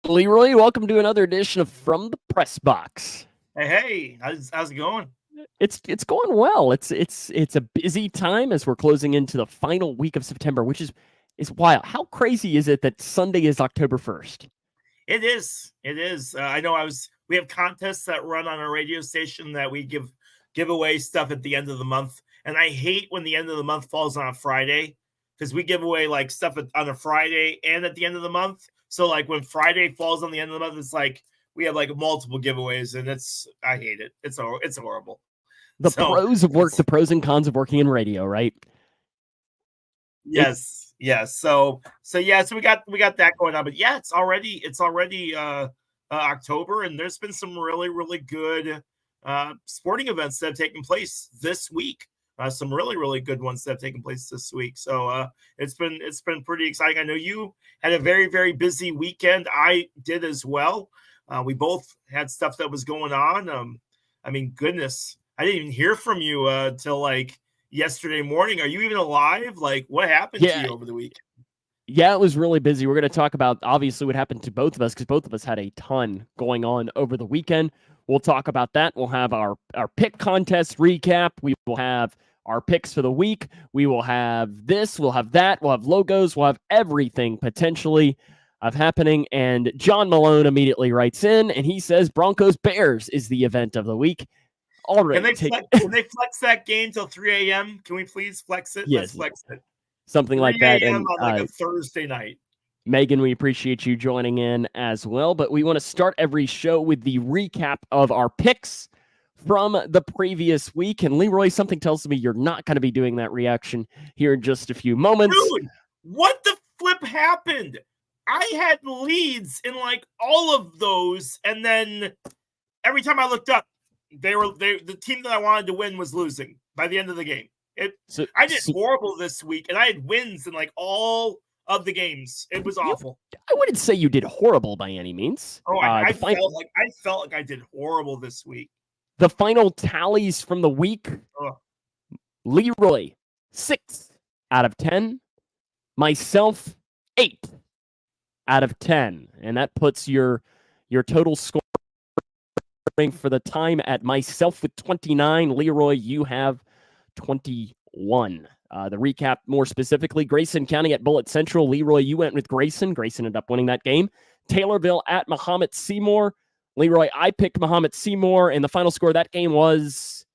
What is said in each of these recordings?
Leroy, welcome to another edition of From the Pressbox. Hey, how's it going? It's going well. It's a busy time as we're closing into the final week of September, which is wild. How crazy is it that Sunday is October 1st? It is. It is. I know. We have contests that run on our radio station that we give away stuff at the end of the month, and I hate when the end of the month falls on a Friday because we give away like stuff on a Friday and at the end of the month. So like when Friday falls on the end of the month, it's like we have like multiple giveaways, and I hate it. It's horrible. The pros and cons of working in radio, right? Yes. So we got that going on, but yeah, it's already October, and there's been some really good sporting events that have taken place this week. Some really good ones that have taken place this week. So it's been pretty exciting. I know you had a very busy weekend. I did as well. We both had stuff that was going on. I mean, goodness, I didn't even hear from you till like yesterday morning. Are you even alive? Like, what happened to you over the weekend? Yeah, it was really busy. We're going to talk about obviously what happened to both of us because both of us had a ton going on over the weekend. We'll talk about that. We'll have our pick contest recap. We will have our picks for the week. We will have this. We'll have that. We'll have logos. We'll have everything potentially of happening. And John Malone immediately writes in and he says Broncos Bears is the event of the week. Already. Can they flex that game till 3 a.m.? Can we please flex it? Yes. Let's flex it. Something like that. And on like a Thursday night. Megan, we appreciate you joining in as well, but we want to start every show with the recap of our picks from the previous week. And Leroy, something tells me you're not going to be doing that reaction here in just a few moments. Dude, what the flip happened? I had leads in like all of those, and then every time I looked up, the team that I wanted to win was losing by the end of the game. I did horrible this week, and I had wins in like all of the games. It was awful. I wouldn't say you did horrible by any means. Oh, I felt like I did horrible this week. The final tallies from the week: Leroy 6 out of 10, myself 8 out of 10, and that puts your total score for the time at myself with 29. Leroy, you have 21. The recap more specifically, Grayson County at Bullitt Central. Leroy, you went with Grayson. Grayson ended up winning that game. Taylorville at Mahomet Seymour. Leroy, I picked Mahomet Seymour, and the final score of that game was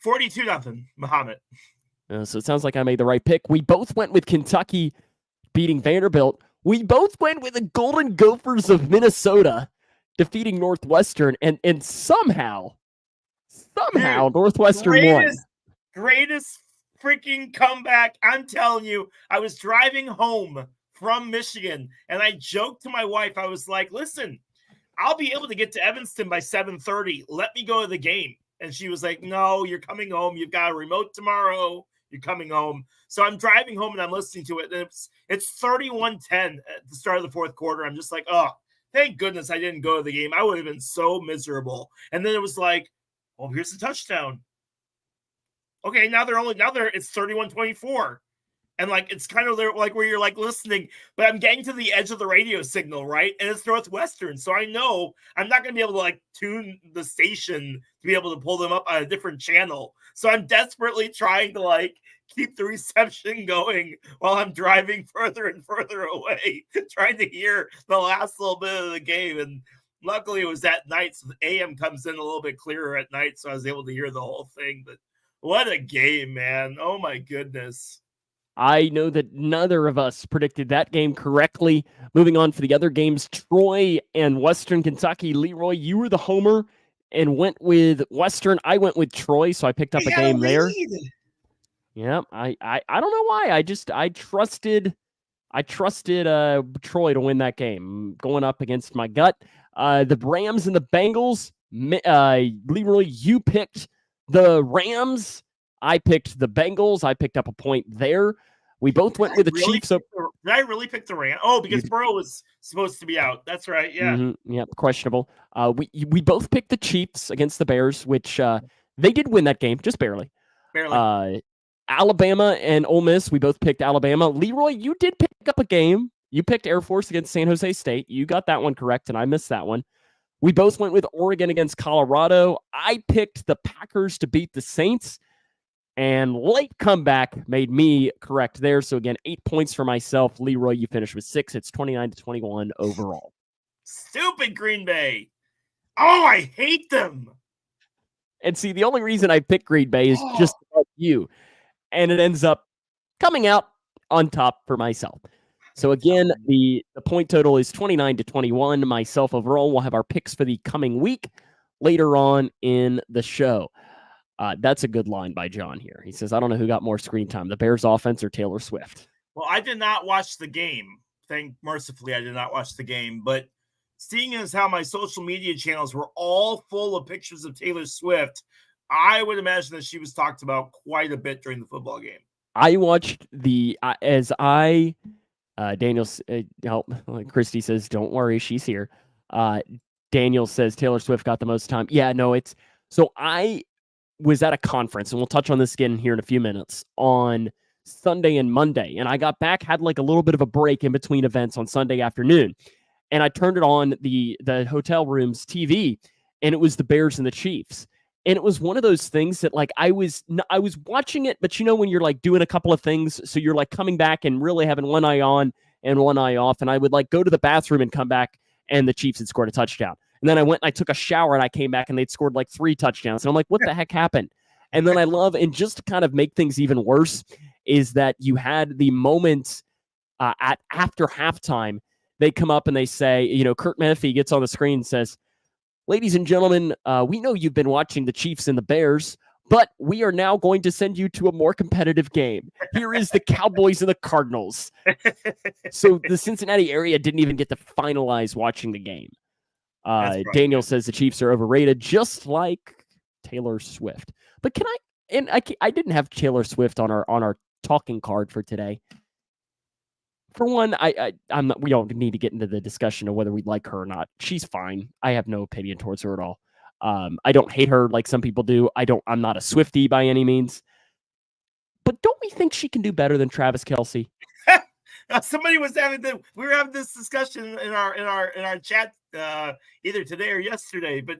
42-0 Mahomet. So it sounds like I made the right pick. We both went with Kentucky beating Vanderbilt. We both went with the Golden Gophers of Minnesota defeating Northwestern, and somehow Northwestern won. Greatest freaking comeback. I'm telling you, I was driving home from Michigan, and I joked to my wife, I was like, listen, I'll be able to get to Evanston by 7:30. Let me go to the game. And she was like, no, you're coming home. You've got a remote tomorrow. You're coming home. So I'm driving home, and I'm listening to it, and it's 31-10 at the start of the fourth quarter. I'm just like, oh, thank goodness I didn't go to the game. I would have been so miserable. And then it was like, oh, here's the touchdown. Okay, now it's 31-24. And like it's kind of like where you're like listening, but I'm getting to the edge of the radio signal, right? And it's Northwestern. So I know I'm not gonna be able to like tune the station to be able to pull them up on a different channel. So I'm desperately trying to like keep the reception going while I'm driving further and further away, trying to hear the last little bit of the game. And luckily it was at night, so the AM comes in a little bit clearer at night, so I was able to hear the whole thing. But what a game, man. Oh my goodness. I know that neither of us predicted that game correctly. Moving on for the other games, Troy and Western Kentucky. Leroy, you were the homer and went with Western. I went with Troy, so I picked up a game there. Yeah, I don't know why. I trusted Troy to win that game, going up against my gut. The Rams and the Bengals. Leroy, you picked the Rams. I picked the Bengals. I picked up a point there. We both went with the Chiefs. Did I really pick the Rams? Oh, because Burrow was supposed to be out. That's right. Yeah. Mm-hmm. Yeah, questionable. We both picked the Chiefs against the Bears, which they did win that game, just barely. Alabama and Ole Miss, we both picked Alabama. Leroy, you did pick up a game You picked Air Force against San Jose State. You got that one correct, and I missed that one. We both went with Oregon against Colorado. I picked the Packers to beat the Saints, and late comeback made me correct there. So again, 8 points for myself. Leroy, you finished with 6. It's 29-21 overall. Stupid Green Bay. Oh, I hate them. And see, the only reason I picked Green Bay is just about you. And it ends up coming out on top for myself. So again, the point total is 29-21. Myself overall, we'll have our picks for the coming week later on in the show. That's a good line by John here. He says, I don't know who got more screen time, the Bears offense or Taylor Swift. Well, I did not watch the game. Mercifully, I did not watch the game. But seeing as how my social media channels were all full of pictures of Taylor Swift, I would imagine that she was talked about quite a bit during the football game. I watched Daniel, Christy says, don't worry, she's here. Daniel says Taylor Swift got the most time. Yeah, no, so I was at a conference, and we'll touch on this again here in a few minutes, on Sunday and Monday. And I got back, had like a little bit of a break in between events on Sunday afternoon. And I turned it on the hotel room's TV, and it was the Bears and the Chiefs. And it was one of those things that like I was watching it, but you know when you're like doing a couple of things, so you're like coming back and really having one eye on and one eye off. And I would like go to the bathroom and come back, and the Chiefs had scored a touchdown. And then I went and I took a shower, and I came back and they'd scored like 3 touchdowns. And I'm like, what the heck happened? And then I love, and just to kind of make things even worse, is that you had the moment after halftime. They come up and they say, Kurt Menefee gets on the screen and says, ladies and gentlemen, we know you've been watching the Chiefs and the Bears, but we are now going to send you to a more competitive game. Here is the Cowboys and the Cardinals. So the Cincinnati area didn't even get to finalize watching the game. Daniel says the Chiefs are overrated, just like Taylor Swift. But I didn't have Taylor Swift on our talking card for today. For one, we don't need to get into the discussion of whether we like her or not. She's fine. I have no opinion towards her at all. I don't hate her like some people do. I'm not a Swiftie by any means. But don't we think she can do better than Travis Kelce? Somebody was we were having this discussion in our chat either today or yesterday, but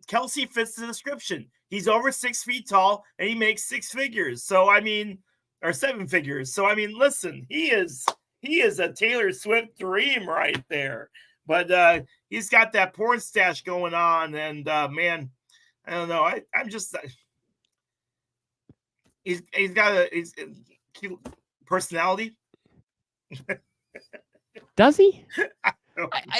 Kelce fits the description. He's over 6 feet tall and he makes 6 figures. So or 7 figures. So listen, he is a Taylor Swift dream right there. But he's got that porn stash going on, and man, I don't know. I'm just he's got a cute personality. Does he? I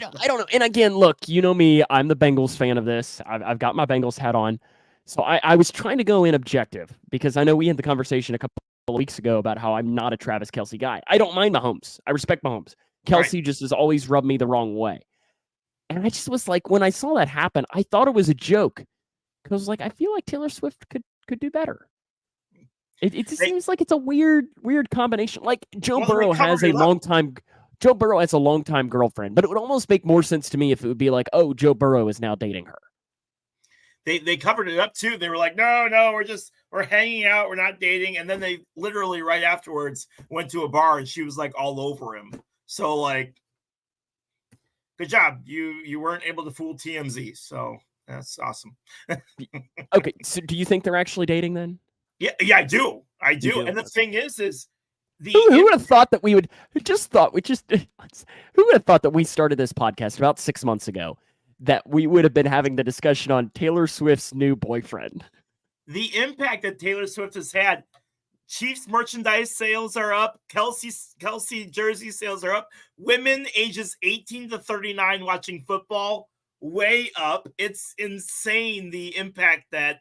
don't know. And again, look, you know me, I'm the Bengals fan of this. I've got my Bengals hat on. So I was trying to go in objective, because I know we had the conversation a couple of weeks ago about how I'm not a Travis Kelce guy. I don't mind Mahomes. I respect Mahomes. Kelce just has always rubbed me the wrong way. And I just was like, when I saw that happen, I thought it was a joke. Because like, I feel like Taylor Swift could do better. It just seems like it's a weird combination. Like Joe Burrow has a longtime girlfriend, but it would almost make more sense to me if it would be like, oh, Joe Burrow is now dating her. They covered it up too. They were like, no, we're hanging out, we're not dating. And then they literally right afterwards went to a bar and she was like all over him. So like, good job. You weren't able to fool TMZ. So that's awesome. Okay. So do you think they're actually dating then? Yeah, I do. And the thing is who would have thought that we would who would have thought that we started this podcast about 6 months ago, that we would have been having the discussion on Taylor Swift's new boyfriend? The impact that Taylor Swift has had. Chiefs merchandise sales are up. Kelce jersey sales are up. Women ages 18 to 39 watching football, way up. It's insane the impact that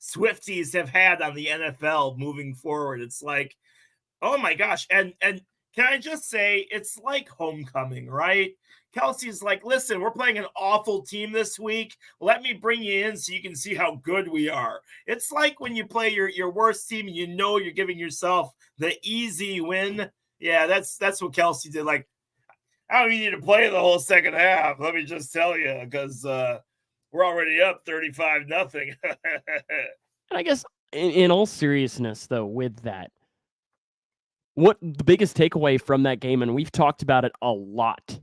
Swifties have had on the NFL moving forward. It's like, oh my gosh. And can I just say, it's like homecoming, right? Kelsey's like, listen, we're playing an awful team this week. Let me bring you in so you can see how good we are. It's like when you play your worst team and you know you're giving yourself the easy win. Yeah, that's what Kelce did. Like, I don't need to play the whole second half. Let me just tell you, because we're already up 35-0. I guess in all seriousness, though, with that, what the biggest takeaway from that game, and we've talked about it a lot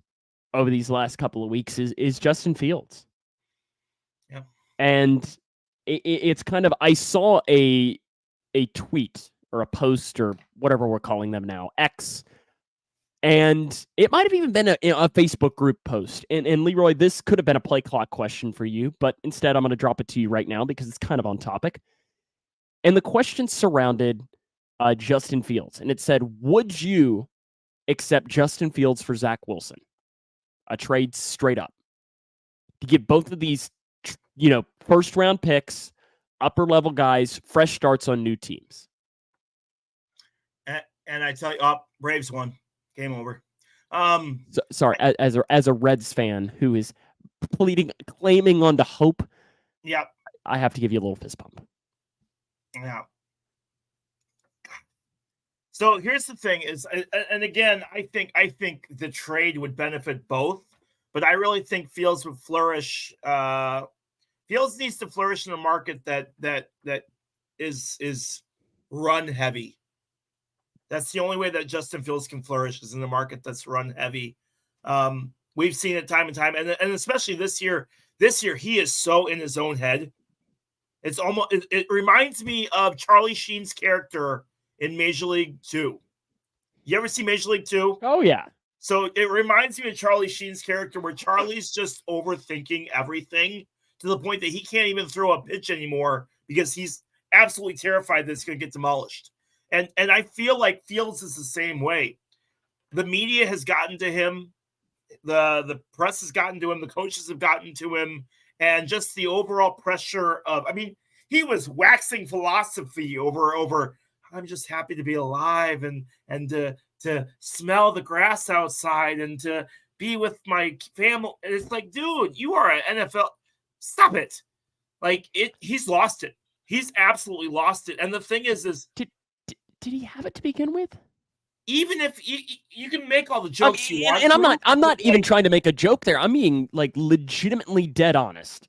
over these last couple of weeks, is Justin Fields. Yeah. And it's kind of, I saw a tweet or a post or whatever we're calling them now, X, and it might have even been a Facebook group post. And Leroy, this could have been a play clock question for you, but instead I'm going to drop it to you right now because it's kind of on topic. And the question surrounded Justin Fields, and it said, would you accept Justin Fields for Zach Wilson? A trade straight up. To get both of these, first round picks, upper level guys, fresh starts on new teams. And I tell you, Braves won. Game over. Sorry, as a Reds fan who is claiming on to hope. Yeah. I have to give you a little fist pump. Yeah. So here's the thing is, and again, I think the trade would benefit both, but I really think Fields would flourish. Fields needs to flourish in a market that is run heavy. That's the only way that Justin Fields can flourish, is in a market that's run heavy. We've seen it time and time, and especially this year. This year, he is so in his own head. It's almost, it reminds me of Charlie Sheen's character in Major League 2. You ever see Major League 2? Oh, yeah. So it reminds me of Charlie Sheen's character, where Charlie's just overthinking everything to the point that he can't even throw a pitch anymore because he's absolutely terrified that it's going to get demolished. And I feel like Fields is the same way. The media has gotten to him. The press has gotten to him. The coaches have gotten to him. And just the overall pressure of, he was waxing philosophy over I'm just happy to be alive and to smell the grass outside and to be with my family. And it's like, dude, you are an NFL. Stop it. He's lost it. He's absolutely lost it. And the thing is did he have it to begin with? Even if you can make all the jokes you want, and I'm not even trying to make a joke there. I'm being legitimately dead honest.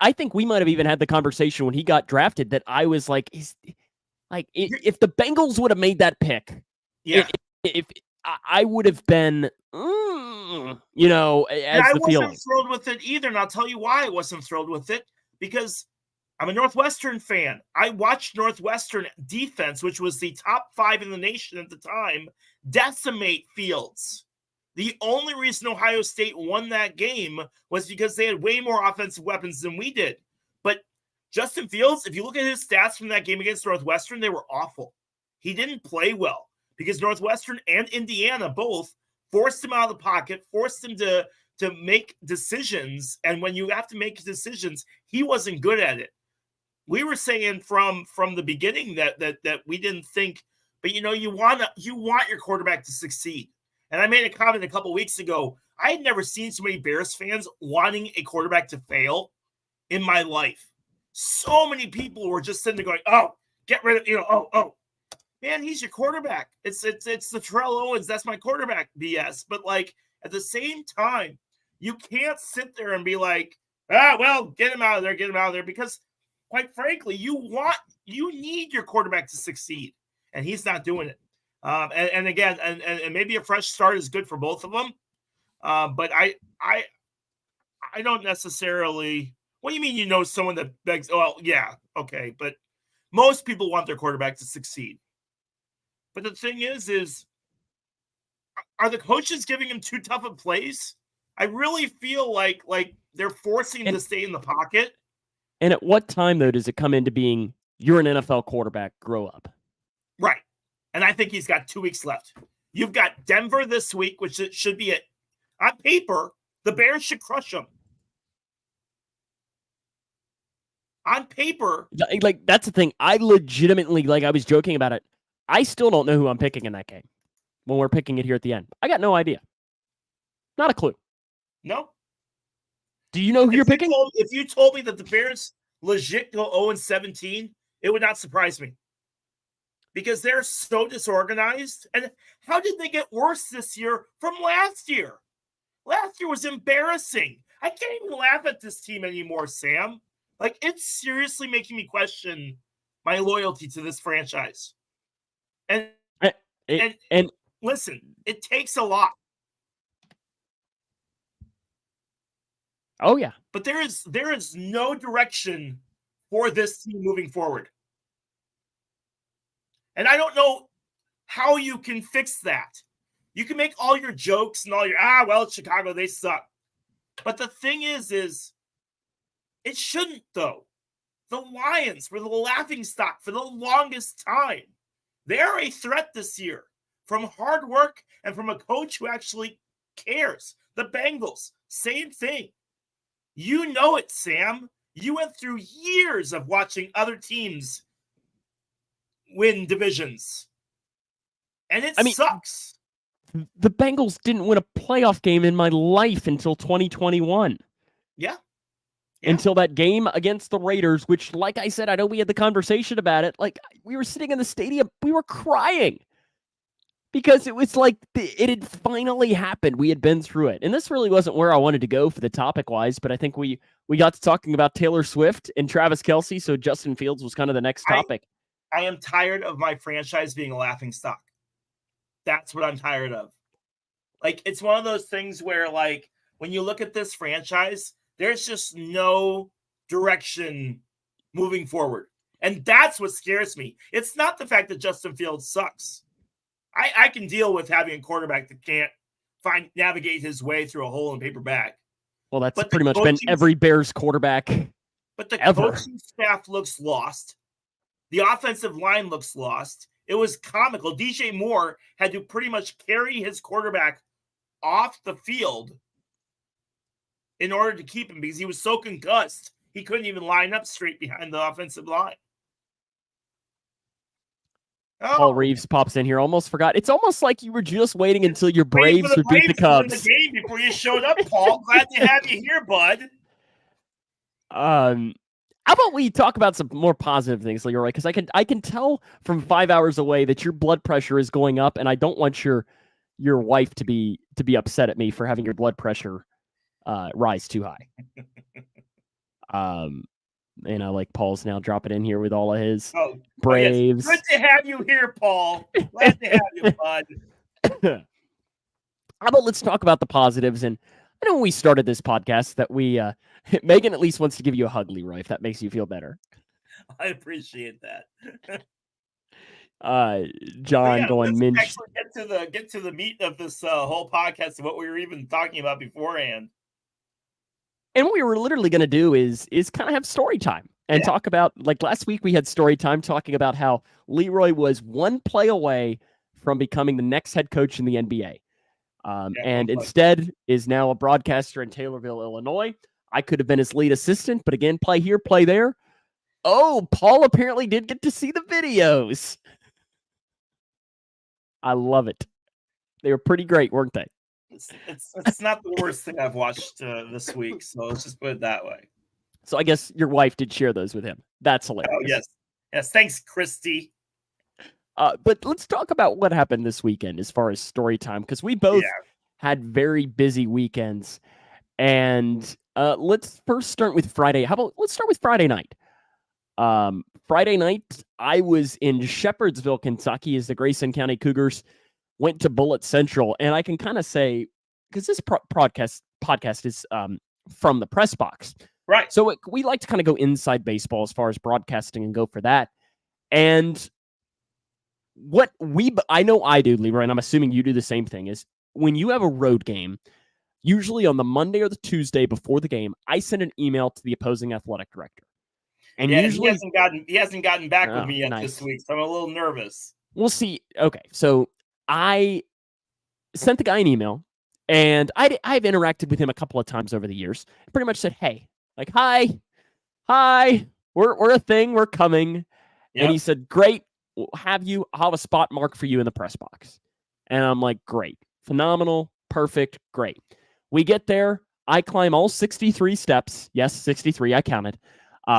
I think we might have even had the conversation when he got drafted that I was like, if the Bengals would have made that pick, yeah, if I would have been, as I the feeling. wasn't thrilled with it either, and I'll tell you why I wasn't thrilled with it, because I'm a Northwestern fan. I watched Northwestern defense, which was the top 5 in the nation at the time, decimate Fields. The only reason Ohio State won that game was because they had way more offensive weapons than we did. But Justin Fields, if you look at his stats from that game against Northwestern, they were awful. He didn't play well because Northwestern and Indiana both forced him out of the pocket, forced him to make decisions. And when you have to make decisions, he wasn't good at it. We were saying from the beginning that we didn't think, but you want your quarterback to succeed. And I made a comment a couple weeks ago. I had never seen so many Bears fans wanting a quarterback to fail in my life. So many people were just sitting there going, "Oh, get rid of man, he's your quarterback. It's the Terrell Owens. That's my quarterback." BS. But at the same time, you can't sit there and be like, well, get him out of there, because quite frankly, you need your quarterback to succeed, and he's not doing it. And again, and maybe a fresh start is good for both of them. But I don't necessarily. What do you mean? Someone that begs? Oh, yeah, okay. But most people want their quarterback to succeed. But the thing is, are the coaches giving him too tough of plays? I really feel like they're forcing him to stay in the pocket. And at what time, though, does it come into being, you're an NFL quarterback, grow up? Right. And I think he's got 2 weeks left. You've got Denver this week, which it should be on paper, the Bears should crush them. On paper. That's the thing. I legitimately, I was joking about it. I still don't know who I'm picking in that game when we're picking it here at the end. I got no idea. Not a clue. No. Do you know who you're picking? If you told me that the Bears legit go 0-17, it would not surprise me. Because they're so disorganized. And how did they get worse this year from last year? Last year was embarrassing. I can't even laugh at this team anymore, Sam. It's seriously making me question my loyalty to this franchise. And And listen, it takes a lot. Oh yeah. But there is no direction for this team moving forward. And I don't know how you can fix that. You can make all your jokes and all your, well, Chicago, they suck. But the thing is it shouldn't, though. The Lions were the laughingstock for the longest time. They're a threat this year from hard work and from a coach who actually cares. The Bengals, same thing. You know it, Sam. You went through years of watching other teams win divisions. And it sucks. The Bengals didn't win a playoff game in my life until 2021. Yeah. Until that game against the Raiders, which, like I said, I know we had the conversation about it. Like, we were sitting in the stadium, we were crying because it was like it had finally happened. We had been through it. And this really wasn't where I wanted to go for the topic-wise, but I think we got to talking about Taylor Swift and Travis Kelce, so Justin Fields was kind of the next topic. I am tired of my franchise being a laughingstock. That's what I'm tired of. Like, it's one of those things where, like, when you look at this franchise, there's just no direction moving forward. And that's what scares me. It's not the fact that Justin Fields sucks. I can deal with having a quarterback that can't navigate his way through a hole in a paper bag. Well, that's pretty much been every Bears quarterback But the ever. coaching staff looks lost. The offensive line looks lost. It was comical. DJ Moore had to pretty much carry his quarterback off the field in order to keep him because he was so concussed, he couldn't even line up straight behind the offensive line. Paul Reeves pops in here. Almost forgot. It's almost like you were just waiting until your Braves would beat the Cubs. The game before you showed up, Paul. Glad to have you here, bud. How about we talk about some more positive things, Leroy? Because I can tell from 5 hours away that your blood pressure is going up, and I don't want your wife to be upset at me for having your blood pressure rise too high. Like Paul's now dropping in here with all of his Braves. Yes. Good to have you here, Paul. Glad to have you, bud. How about let's talk about the positives? And I know when we started this podcast that we Megan at least wants to give you a hug, Leroy, if that makes you feel better. I appreciate that. John going Minch. Actually get to the meat of this whole podcast and what we were even talking about beforehand. And what we were literally going to do is kind of have story time and talk about, like last week we had story time talking about how Leroy was one play away from becoming the next head coach in the NBA. And instead is now a broadcaster in Taylorville, Illinois. I could have been his lead assistant, but again, play here, play there. Oh, Paul apparently did get to see the videos. I love it. They were pretty great, weren't they? It's not the worst thing I've watched this week, so let's just put it that way. So I guess your wife did share those with him. That's hilarious. Oh, yes. Thanks, Christy. But let's talk about what happened this weekend as far as story time, because we both had very busy weekends. And let's first start with Friday. Let's start with Friday night. Friday night, I was in Shepherdsville, Kentucky, as the Grayson County Cougars went to Bullitt Central. And I can kind of say, because this podcast is from the Pressbox. Right. So we like to kind of go inside baseball as far as broadcasting and go for that. And what I know I do, Leroy, and I'm assuming you do the same thing, is when you have a road game, usually on the Monday or the Tuesday before the game, I send an email to the opposing athletic director. And usually he hasn't gotten back with me yet this week, so I'm a little nervous. We'll see. Okay, so I sent the guy an email, and I've interacted with him a couple of times over the years. Pretty much said, "Hey, like, hi, we're a thing, we're coming." Yep. And he said, "Great, I'll have a spot marked for you in the press box." And I'm like, "Great, phenomenal, perfect, great." We get there. I climb all 63 steps. Yes, 63. I counted,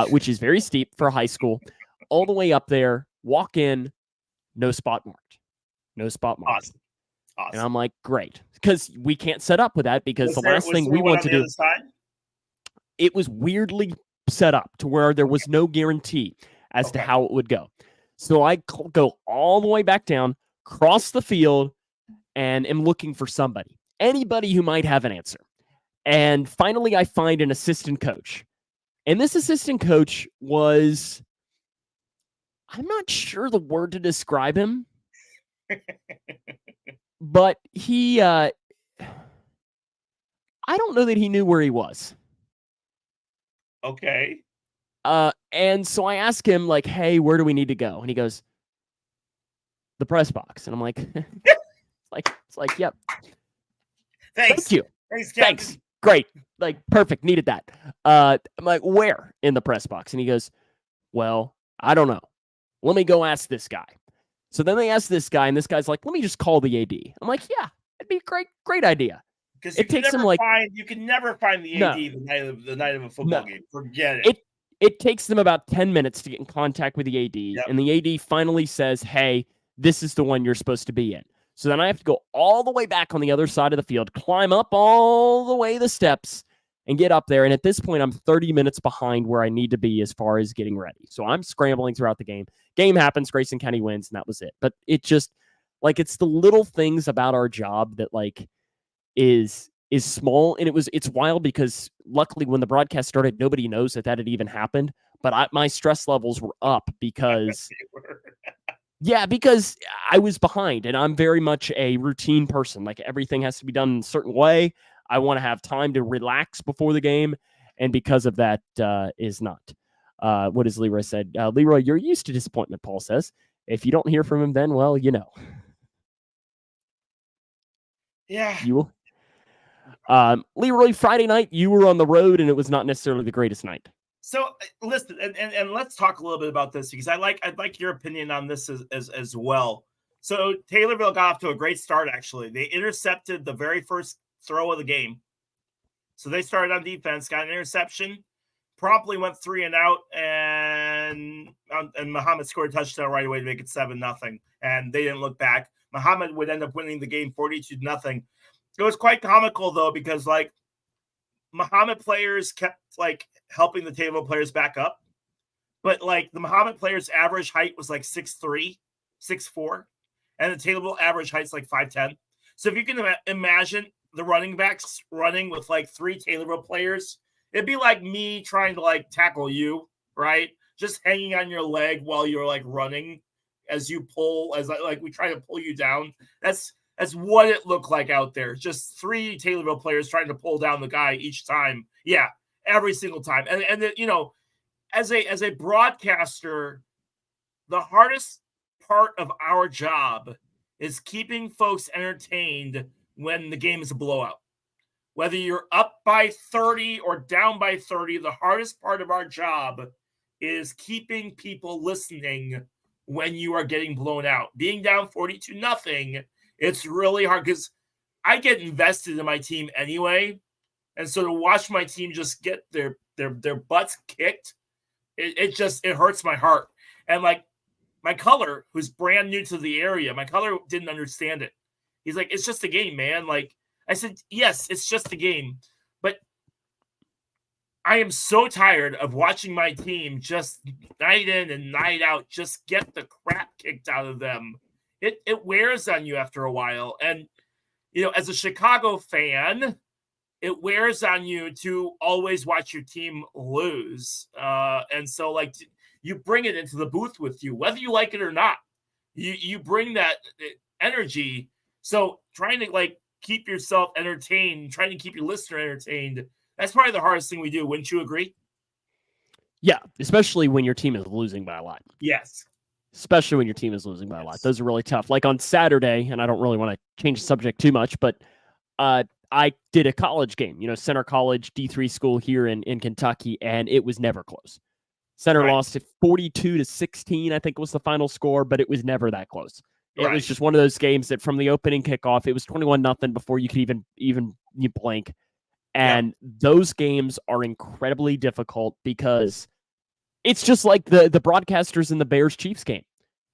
which is very steep for high school. All the way up there. Walk in. No spot marked. No spot marked. Awesome. And I'm like, great, because we can't set up with that because the last thing we want to do. It was weirdly set up to where there was no guarantee as to how it would go. So I go all the way back down, cross the field and am looking for anybody who might have an answer. And finally, I find an assistant coach. And this assistant coach was, I'm not sure the word to describe him, but I don't know that he knew where he was. Okay. And so I ask him, like, hey, where do we need to go? And he goes, the press box. And I'm like, it's like, yep. Thanks. Thank you. Thanks, Captain. Thanks. Great. Like, perfect. Needed that. I'm like, where in the press box? And he goes, well, I don't know. Let me go ask this guy. So then they ask this guy, and this guy's like, let me just call the AD. I'm like, yeah, it'd be a great idea. Because you can never find the AD the night of a football game. Forget it. It takes them about 10 minutes to get in contact with the AD, and the AD finally says, hey, this is the one you're supposed to be in. So then I have to go all the way back on the other side of the field, climb up all the way the steps, and get up there. And at this point, I'm 30 minutes behind where I need to be as far as getting ready. So I'm scrambling throughout the game. Game happens, Grayson County wins, and that was it. But it just, like, it's the little things about our job that, like, is small. And it's wild because luckily when the broadcast started, nobody knows that had even happened. But my stress levels were up because... Yeah, because I was behind, and I'm very much a routine person. Like, everything has to be done in a certain way. I want to have time to relax before the game, and because of that, is not. What has Leroy said? Leroy, you're used to disappointment, Paul says. If you don't hear from him, then, well, you know. Yeah. You will. Leroy, Friday night, you were on the road, and it was not necessarily the greatest night. So listen, and let's talk a little bit about this because I'd like your opinion on this as well. So Taylorville got off to a great start. Actually, they intercepted the very first throw of the game. So they started on defense, got an interception, promptly went 3 and out, and Muhammad scored a touchdown right away to make it 7-0. And they didn't look back. Muhammad would end up winning the game 42-0. It was quite comical though because like Muhammad players kept like helping the Taylorville players back up. But like the Muhammad players' average height was like 6'3", 6'4", and the Taylorville average height's like 5'10". So if you can imagine the running backs running with like 3 Taylorville players, it'd be like me trying to like tackle you, right? Just hanging on your leg while you're like running as you pull, as like we try to pull you down. That's what it looked like out there. Just 3 Taylorville players trying to pull down the guy each time. Yeah, every single time. And you know, as a broadcaster, the hardest part of our job is keeping folks entertained when the game is a blowout. Whether you're up by 30 or down by 30, the hardest part of our job is keeping people listening when you are getting blown out. Being down 42-0, it's really hard because I get invested in my team anyway. And so to watch my team just get their butts kicked, it hurts my heart. And like my color, who's brand new to the area, my color didn't understand it. He's like, it's just a game, man. Like I said, yes, it's just a game. But I am so tired of watching my team just night in and night out just get the crap kicked out of them. It wears on you after a while. And, you know, as a Chicago fan, it wears on you to always watch your team lose. And so, like, you bring it into the booth with you, whether you like it or not. You bring that energy. So trying to, like, keep yourself entertained, trying to keep your listener entertained, that's probably the hardest thing we do. Wouldn't you agree? Yeah, especially when your team is losing by a lot. Yes. Especially when your team is losing by a lot. Those are really tough. Like on Saturday, and I don't really want to change the subject too much, but I did a college game, you know, Center College, D3 school here in Kentucky, and it was never close. Center lost at 42-16, I think was the final score, but it was never that close. It was just one of those games that from the opening kickoff, it was 21-0 before you could even you blink. And those games are incredibly difficult because it's just like the broadcasters in the Bears-Chiefs game.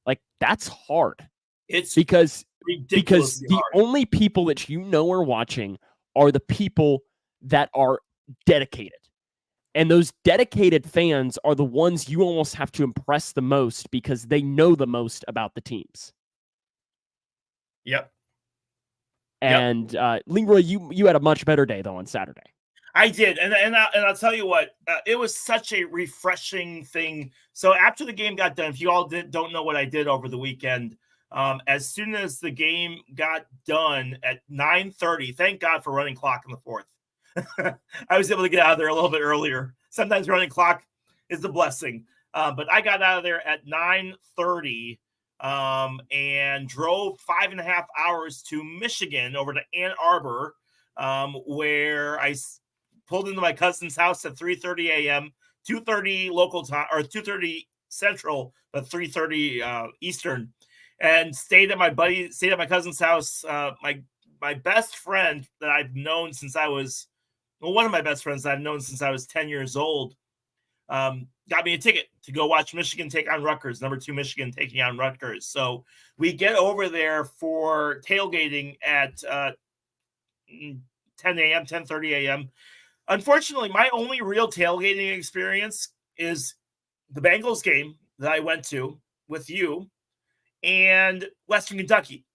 Like, that's hard. It's because ridiculously the hard. only people that you know are watching are the people that are dedicated. And those dedicated fans are the ones you almost have to impress the most because they know the most about the teams. Yep. And Leroy, you had a much better day though on Saturday. I did, and I'll tell you what, it was such a refreshing thing. So after the game got done, if you all don't know what I did over the weekend, as soon as the game got done at 9:30, thank God for running clock in the fourth. I was able to get out of there a little bit earlier. Sometimes running clock is a blessing, but I got out of there at 9:30 and drove 5.5 hours to Michigan over to Ann Arbor, where I pulled into my cousin's house at 3:30 a.m., 2:30 local time, or 2:30 Central, but 3:30 Eastern, and stayed at my cousin's house. My best friend that I've known since I was, one of my best friends that I've known since I was 10 years old, got me a ticket to go watch Michigan take on Rutgers, number 2 Michigan taking on Rutgers. So we get over there for tailgating at 10 a.m., 10:30 a.m. Unfortunately, my only real tailgating experience is the Bengals game that I went to with you and Western Kentucky.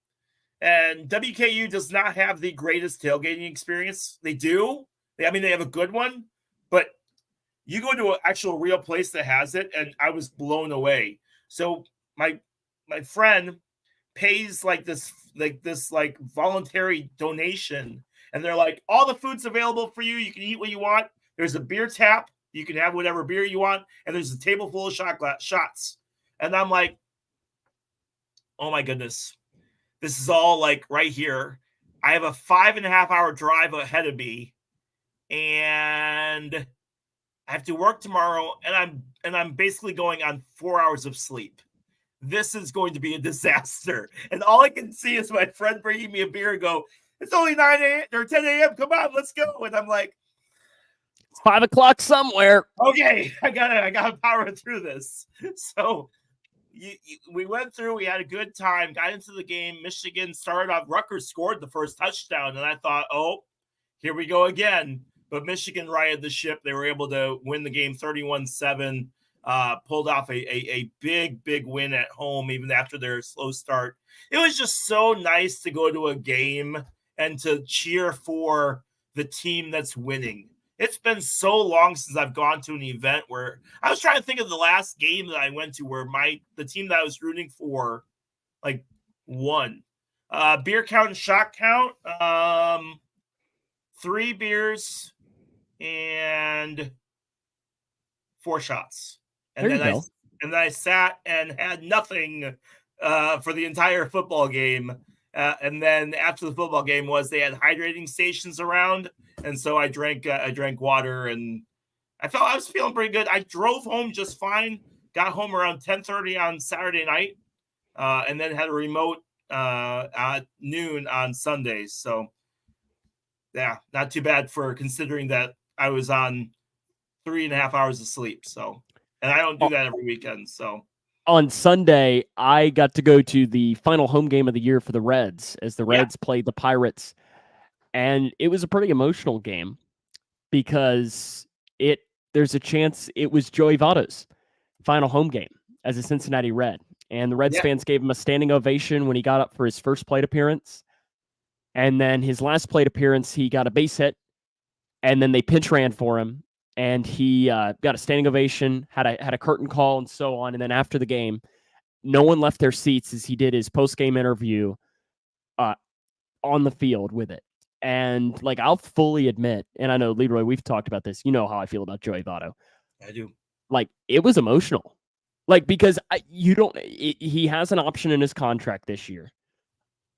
And WKU does not have the greatest tailgating experience. They do. They have a good one, but you go to an actual real place that has it, and I was blown away. So my friend pays this voluntary donation, and they're like, all the food's available for you. You can eat what you want. There's a beer tap. You can have whatever beer you want, and there's a table full of shots. And I'm like, oh my goodness, this is all right here. I have a 5.5 hour drive ahead of me, and I have to work tomorrow, and I'm basically going on 4 hours of sleep. This is going to be a disaster. And all I can see is my friend bringing me a beer and go, it's only 9 a.m. or 10 a.m. Come on, let's go. And I'm like, it's 5 o'clock somewhere. Okay, I gotta power through this. So we went through, we had a good time, got into the game. Michigan started off, Rutgers scored the first touchdown, and I thought, oh, here we go again. But Michigan righted the ship. They were able to win the game 31-7, pulled off a big win at home, even after their slow start. It was just so nice to go to a game and to cheer for the team that's winning. It's been so long since I've gone to an event where I was trying to think of the last game that I went to where the team that I was rooting for won. Beer count and shot count, 3 beers and 4 shots. And then I sat and had nothing for the entire football game. And then after the football game they had hydrating stations around. And so I drank water, and I was feeling pretty good. I drove home just fine, got home around 10:30 on Saturday night, and then had a remote at noon on Sundays. So yeah, not too bad for considering that I was on 3.5 hours of sleep. So, and I don't do that every weekend. So on Sunday, I got to go to the final home game of the year for the Reds as the Reds played the Pirates. And it was a pretty emotional game because there's a chance it was Joey Votto's final home game as a Cincinnati Red. And the Reds fans gave him a standing ovation when he got up for his first plate appearance. And then his last plate appearance, he got a base hit, and then they pinch ran for him, and he got a standing ovation, had a curtain call, and so on. And then after the game, no one left their seats as he did his post-game interview on the field with it. And I'll fully admit, and I know, Leroy, we've talked about this. You know how I feel about Joey Votto. I do. It was emotional. Because he has an option in his contract this year.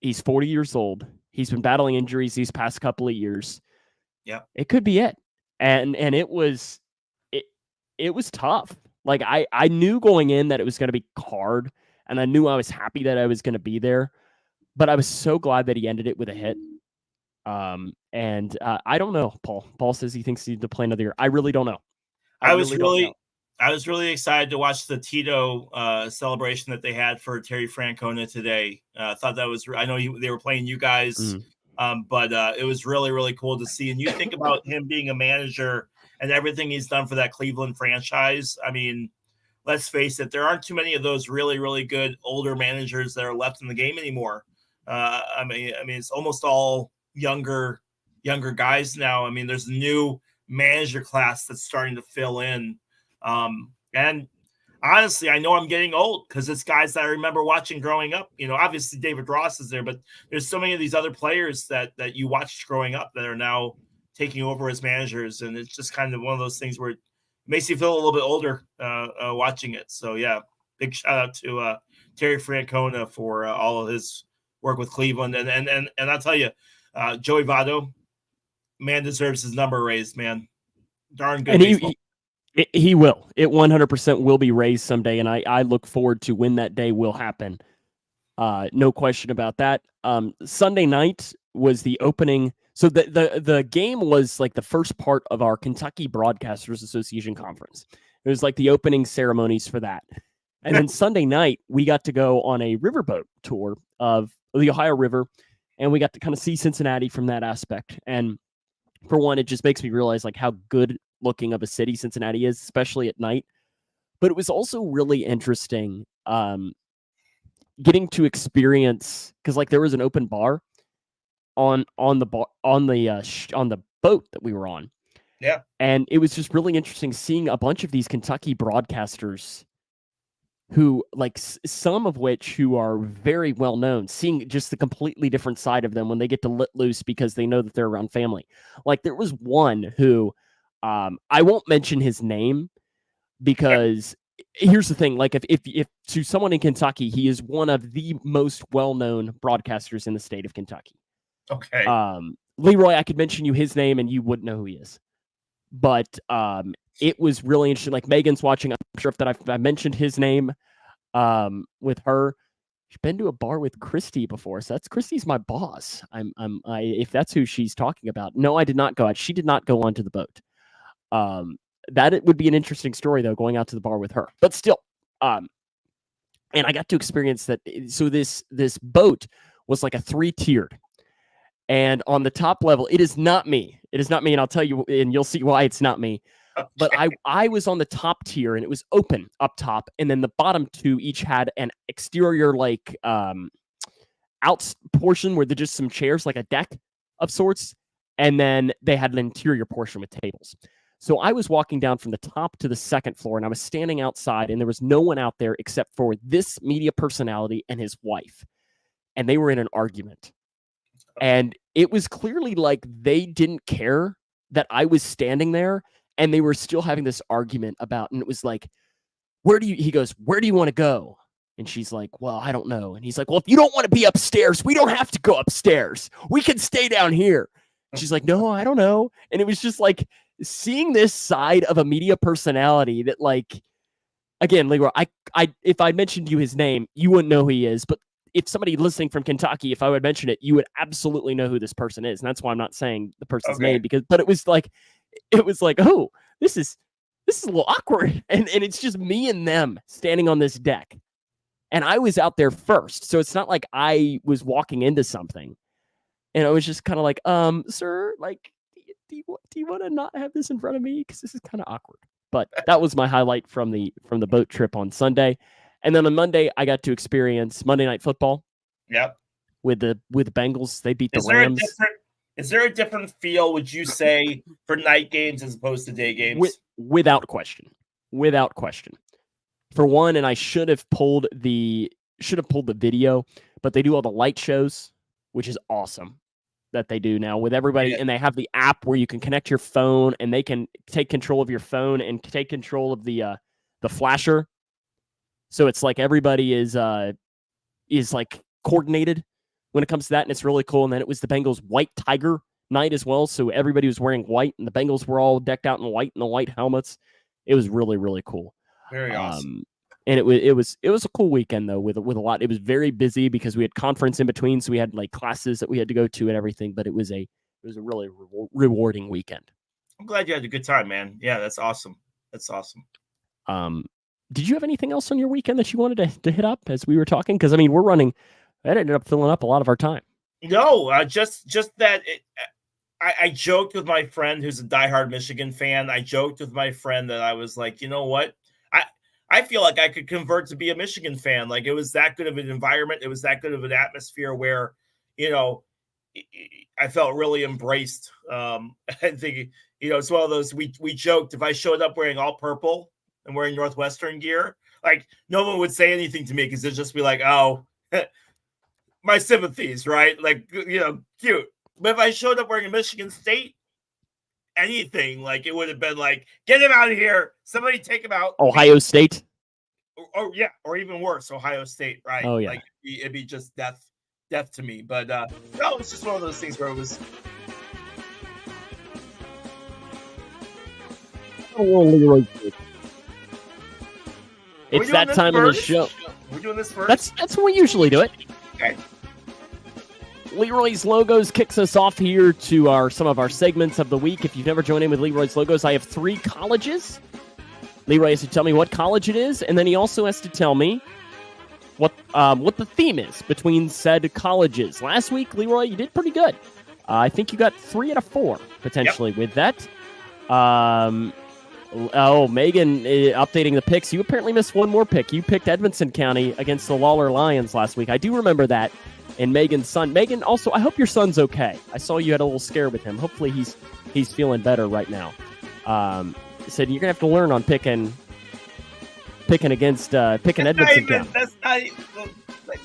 He's 40 years old. He's been battling injuries these past couple of years. Yeah. It could be it. And it was tough. I knew going in that it was going to be hard, and I knew I was happy that I was going to be there, but I was so glad that he ended it with a hit. And I don't know, Paul. Paul says he thinks he needs to play another year. I really don't know. I was really excited to watch the Tito celebration that they had for Terry Francona today. I thought that was, I know they were playing you guys, but it was really, really cool to see. And you think about him being a manager and everything he's done for that Cleveland franchise. I mean, let's face it, there aren't too many of those really, really good older managers that are left in the game anymore. I mean, it's almost all younger guys now. I mean, there's a new manager class that's starting to fill in, and honestly, I know I'm getting old because it's guys that I remember watching growing up. You know, obviously David Ross is there, but there's so many of these other players that you watched growing up that are now taking over as managers, and it's just kind of one of those things where it makes you feel a little bit older watching it. So yeah, big shout out to Terry Francona for all of his work with Cleveland, and I'll tell you, Joey Votto, man deserves his number raised, man. Darn good And baseball. he will. It 100% will be raised someday, and I look forward to when that day will happen. No question about that. Sunday night was the opening. So the game was like the first part of our Kentucky Broadcasters Association conference. It was like the opening ceremonies for that. And then Sunday night, we got to go on a riverboat tour of the Ohio River, and we got to kind of see Cincinnati from that aspect. And for one, it just makes me realize like how good looking of a city Cincinnati is, especially at night. But it was also really interesting getting to experience, because like there was an open bar on the boat that we were on. Yeah. And it was just really interesting seeing a bunch of these Kentucky broadcasters who, like, some of which who are very well known, seeing just the completely different side of them when they get to let loose because they know that they're around family. Like there was one who I won't mention his name because here's the thing, like if to someone in Kentucky, he is one of the most well-known broadcasters in the state of Kentucky. Okay. Leroy, I could mention you his name and you wouldn't know who he is. But it was really interesting. Like Megan's watching. I'm sure if that I mentioned his name with her. She's been to a bar with Christy before, so Christy's my boss. If that's who she's talking about. No, I did not go out. She did not go onto the boat. That it would be an interesting story though, going out to the bar with her. But still, and I got to experience that. So this boat was like a 3-tiered. And on the top level, it is not me. It is not me. And I'll tell you, and you'll see why it's not me. Okay. But I was on the top tier and it was open up top. And then the bottom two each had an exterior, like out portion where there's just some chairs, like a deck of sorts. And then they had an interior portion with tables. So I was walking down from the top to the second floor and I was standing outside and there was no one out there except for this media personality and his wife. And they were in an argument. And it was clearly like they didn't care that I was standing there and they were still having this argument about, and it was like, he goes, where do you want to go? And she's like, well, I don't know. And he's like, well, if you don't want to be upstairs, we don't have to go upstairs. We can stay down here. And she's like, no, I don't know. And it was just like seeing this side of a media personality that, like, again, Leroy, if I mentioned you his name, you wouldn't know who he is, but if somebody listening from Kentucky, if I would mention it, you would absolutely know who this person is. And that's why I'm not saying the person's name but it was like, oh, this is a little awkward. And it's just me and them standing on this deck. And I was out there first. So it's not like I was walking into something. And I was just kind of like, sir, like, do you want to not have this in front of me? Because this is kind of awkward. But that was my highlight from the boat trip on Sunday. And then on Monday, I got to experience Monday Night Football. Yep. With the Bengals, they beat the Rams. Is there a different feel, would you say, for night games as opposed to day games? Without question. Without question. For one, and I should have pulled the video, but they do all the light shows, which is awesome that they do now with everybody. Yeah. And they have the app where you can connect your phone and they can take control of your phone and take control of the flasher. So it's like everybody is like coordinated when it comes to that, and it's really cool. And then it was the Bengals White Tiger night as well, so everybody was wearing white, and the Bengals were all decked out in white and the white helmets. It was really, really cool. Very awesome. And it was a cool weekend though with a lot. It was very busy because we had conference in between, so we had like classes that we had to go to and everything. But it was a really rewarding weekend. I'm glad you had a good time, man. Yeah, that's awesome. That's awesome. Did you have anything else on your weekend that you wanted to hit up as we were talking? Because I mean, that ended up filling up a lot of our time. No, just that. I joked with my friend who's a diehard Michigan fan. I joked with my friend that I was like, you know what? I feel like I could convert to be a Michigan fan. Like it was that good of an environment. It was that good of an atmosphere where, I felt really embraced. I think, it's one of those, we joked, if I showed up wearing all purple and wearing Northwestern gear, like no one would say anything to me because it'd just be like, oh, my sympathies, right? Like, cute. But if I showed up wearing a Michigan State anything, like it would have been like, get him out of here. Somebody take him out. Ohio State. Oh yeah, or even worse, Ohio State, right? Oh yeah. Like it'd be just death to me. But no, it's just one of those things where it was. It's that time of the show. We're doing this first. That's when we usually do it. Okay. Leroy's Logos kicks us off here to some of our segments of the week. If you've never joined in with Leroy's Logos, I have 3 colleges. Leroy has to tell me what college it is, and then he also has to tell me what the theme is between said colleges. Last week, Leroy, you did pretty good. I think you got 3 out of 4 potentially with that. Megan updating the picks. You apparently missed one more pick. You picked Edmonson County against the Lawler Lions last week. I do remember that. And Megan's son. Megan, also, I hope your son's okay. I saw you had a little scare with him. Hopefully he's feeling better right now. Said you're gonna have to learn on picking against Edmonton County. That's not.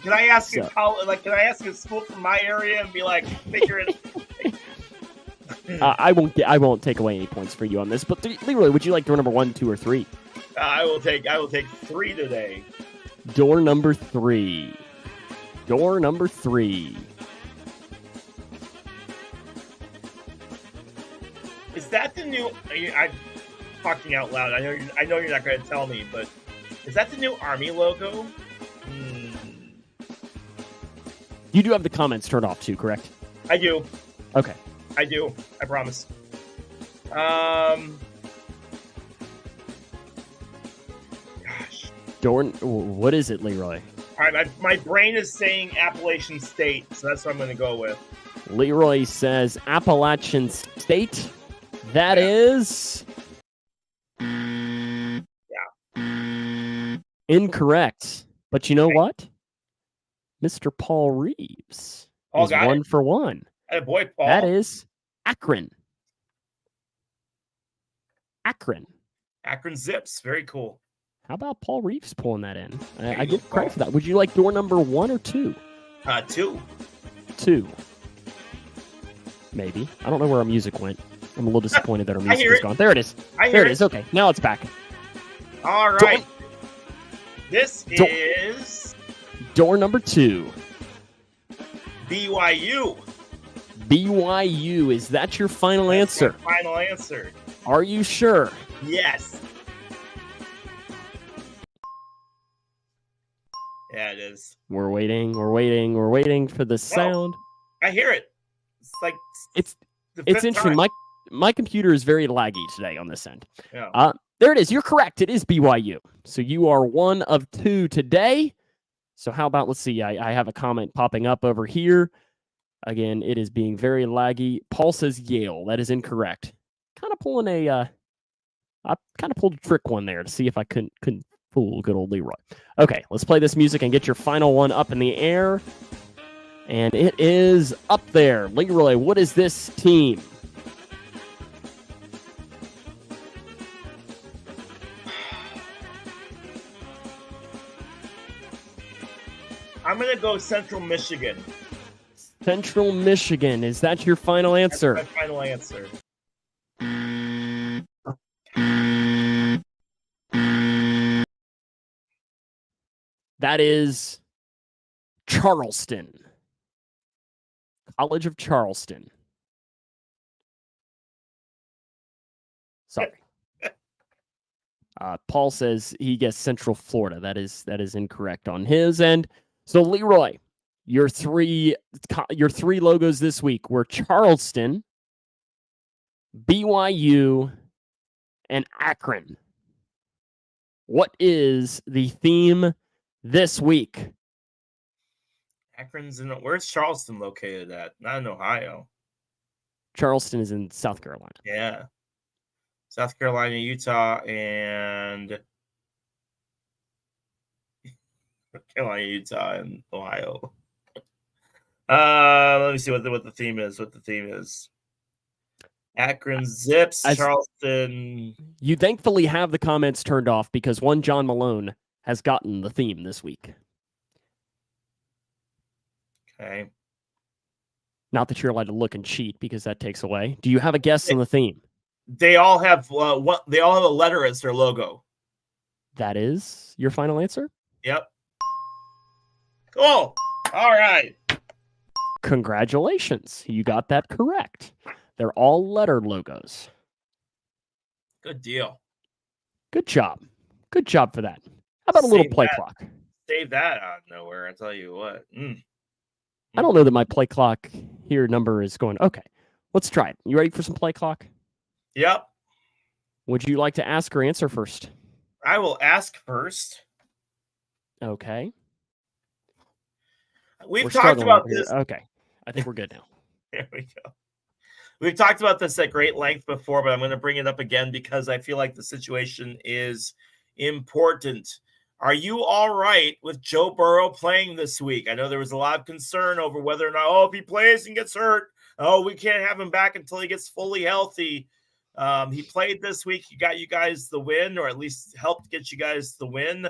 Can I ask you? Can I ask a school from my area and be like, figure it? I won't take away any points for you on this. But Leroy, would you like door number 1, 2, or 3? I will take 3 today. Door number 3. Door number 3. Is that the new? I'm talking out loud. I know you're not going to tell me, but is that the new Army logo? You do have the comments turned off too, correct? I do. Okay. I do. I promise. Gosh. What is it, Leroy? All right, my brain is saying Appalachian State, so that's what I'm going to go with. Leroy says Appalachian State. That is... incorrect. But you know what? Mr. Paul Reeves is 1 for 1. Hey, boy, Paul. That is Akron. Akron Zips. Very cool. How about Paul Reeves pulling that in? I give credit for that. Would you like door number 1 or 2? 2. 2. Maybe. I don't know where our music went. I'm a little disappointed that our music is gone. There it is. There it is. Okay, now it's back. All right. This is door number 2. BYU. BYU. Is that your final answer? My final answer. Are you sure? Yes. Yeah, it is. We're waiting for the sound. I hear it. It's like it's interesting. My computer is very laggy today on this end. Yeah. There it is. You're correct. It is BYU. So you are 1 of 2 today. So how about, let's see, I have a comment popping up over here. Again, it is being very laggy. Paul says Yale. That is incorrect. Kind of pulling I kind of pulled a trick one there to see if I couldn't fool good old Leroy. Okay, let's play this music and get your final one up in the air. And it is up there. Leroy, what is this team? I'm going to go Central Michigan. Central Michigan. Is that your final answer? That's my final answer. That is Charleston. College of Charleston. Sorry. Paul says he guessed Central Florida. That is incorrect on his end. So Leroy, your three logos this week were Charleston, BYU, and Akron. What is the theme this week? Akron's where's Charleston located at? Not in Ohio. Charleston is in South Carolina. Yeah. South Carolina, Utah, and Carolina, Utah, and Ohio. Let me see what the theme is. Akron, Zips, Charleston. You thankfully have the comments turned off because one John Malone has gotten the theme this week. Okay. Not that you're allowed to look and cheat because that takes away. Do you have a guess on the theme? They all have they all have a letter as their logo. That is your final answer? Yep. Cool. All right. Congratulations. You got that correct. They're all letter logos. Good deal. Good job. Good job for that. How about a little play clock? Save that out of nowhere. I tell you what. I don't know that my play clock here number is going. Okay, let's try it. You ready for some play clock? Yep. Would you like to ask or answer first? I will ask first. Okay. We've talked about this. Okay. I think we're good now. There we go. We've talked about this at great length before, but I'm going to bring it up again because I feel like the situation is important. Are you all right with Joe Burrow playing this week? I know there was a lot of concern over whether or not, if he plays and gets hurt, we can't have him back until he gets fully healthy. He played this week. He got you guys the win, or at least helped get you guys the win.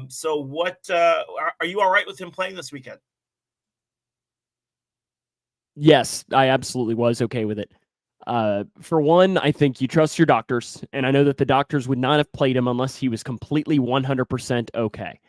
So what are you all right with him playing this weekend? Yes, I absolutely was okay with it. For one, I think you trust your doctors, and I know that the doctors would not have played him unless he was completely 100% okay.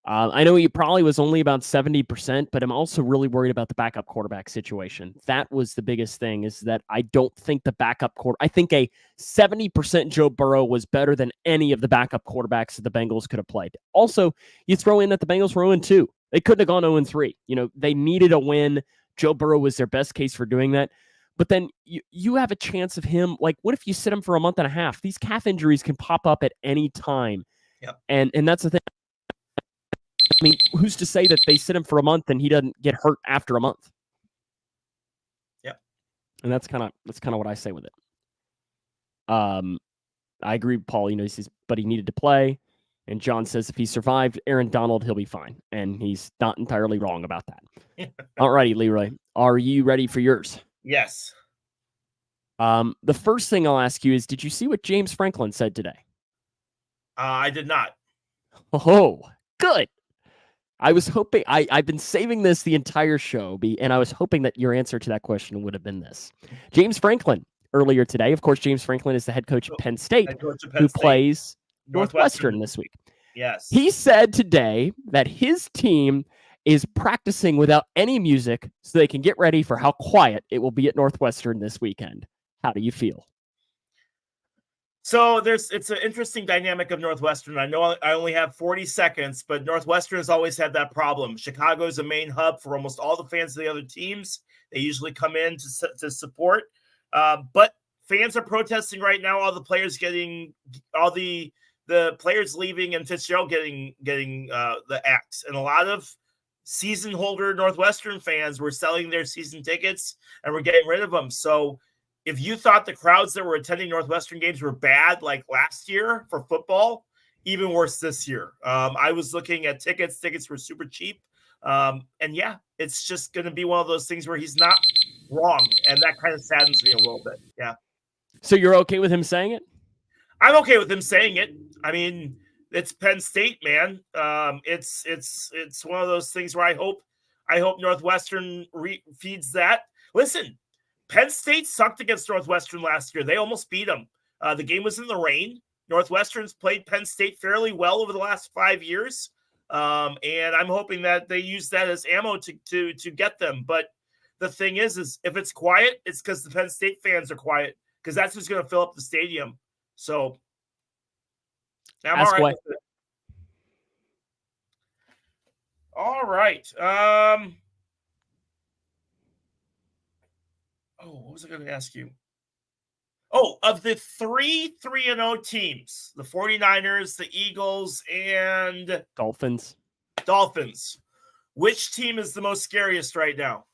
I know he probably was only about 70%, but I'm also really worried about the backup quarterback situation. That was the biggest thing, is that I don't think the backup I think a 70% Joe Burrow was better than any of the backup quarterbacks that the Bengals could have played. Also, you throw in that the Bengals were 0-2. They couldn't have gone 0-3. They needed a win. Joe Burrow was their best case for doing that. But then you have a chance of him. Like, what if you sit him for a month and a half? These calf injuries can pop up at any time. Yep. And that's the thing. I mean, who's to say that they sit him for a month and he doesn't get hurt after a month? Yep. And that's kind of what I say with it. I agree with Paul. He says, but he needed to play. And John says if he survived Aaron Donald, he'll be fine. And he's not entirely wrong about that. All righty, Leroy. Are you ready for yours? Yes. The first thing I'll ask you is, did you see what James Franklin said today? I did not. Oh, good. I was hoping, I've been saving this the entire show, and I was hoping that your answer to that question would have been this. James Franklin, earlier today, of course, James Franklin is the head coach of Penn State, who plays Northwestern this week. Yes. He said today that his team is practicing without any music so they can get ready for how quiet it will be at Northwestern this weekend. How do you feel? So it's an interesting dynamic of Northwestern. I know I only have 40 seconds, but Northwestern has always had that problem. Chicago is a main hub for almost all the fans of the other teams. They usually come in to support. But fans are protesting right now. All the players the players leaving and Fitzgerald getting the axe. And a lot of season holder Northwestern fans were selling their season tickets and were getting rid of them. So if you thought the crowds that were attending Northwestern games were bad like last year for football, even worse this year. I was looking at tickets. Tickets were super cheap. And yeah, it's just going to be one of those things where he's not wrong. And that kind of saddens me a little bit. Yeah. So you're okay with him saying it? I'm okay with him saying it. I mean, it's Penn State, man. It's one of those things where I hope Northwestern feeds that. Listen, Penn State sucked against Northwestern last year. They almost beat them. The game was in the rain. Northwestern's played Penn State fairly well over the last 5 years. And I'm hoping that they use that as ammo to get them. But the thing is if it's quiet, it's because the Penn State fans are quiet, because that's who's going to fill up the stadium. So I'm all right with it. All right. What was I going to ask you? Of the 3-0 teams, the 49ers, the Eagles, and Dolphins, which team is the most scariest right now?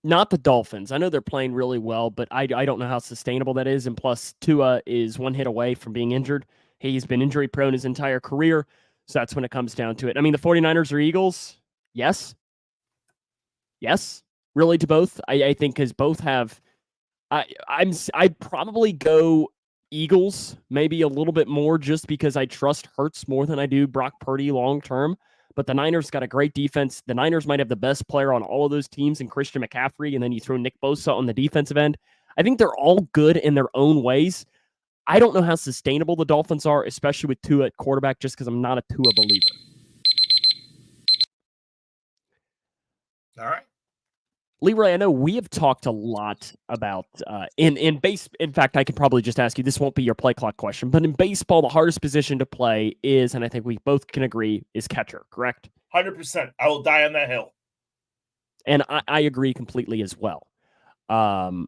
Not the Dolphins. I know they're playing really well, but I don't know how sustainable that is. And plus, Tua is one hit away from being injured. He's been injury prone his entire career. So that's when it comes down to it. I mean, the 49ers or Eagles? Yes. Yes. Really to both. I think because both have I'd probably go Eagles maybe a little bit more just because I trust Hurts more than I do Brock Purdy long term. But the Niners got a great defense. The Niners might have the best player on all of those teams in Christian McCaffrey, and then you throw Nick Bosa on the defensive end. I think they're all good in their own ways. I don't know how sustainable the Dolphins are, especially with Tua at quarterback, just because I'm not a Tua believer. All right. Leroy, I know we have talked a lot about in base. In fact, I could probably just ask you, this won't be your play clock question, but in baseball, the hardest position to play is, and I think we both can agree, is catcher, correct? 100%. I will die on that hill. And I agree completely as well. Oh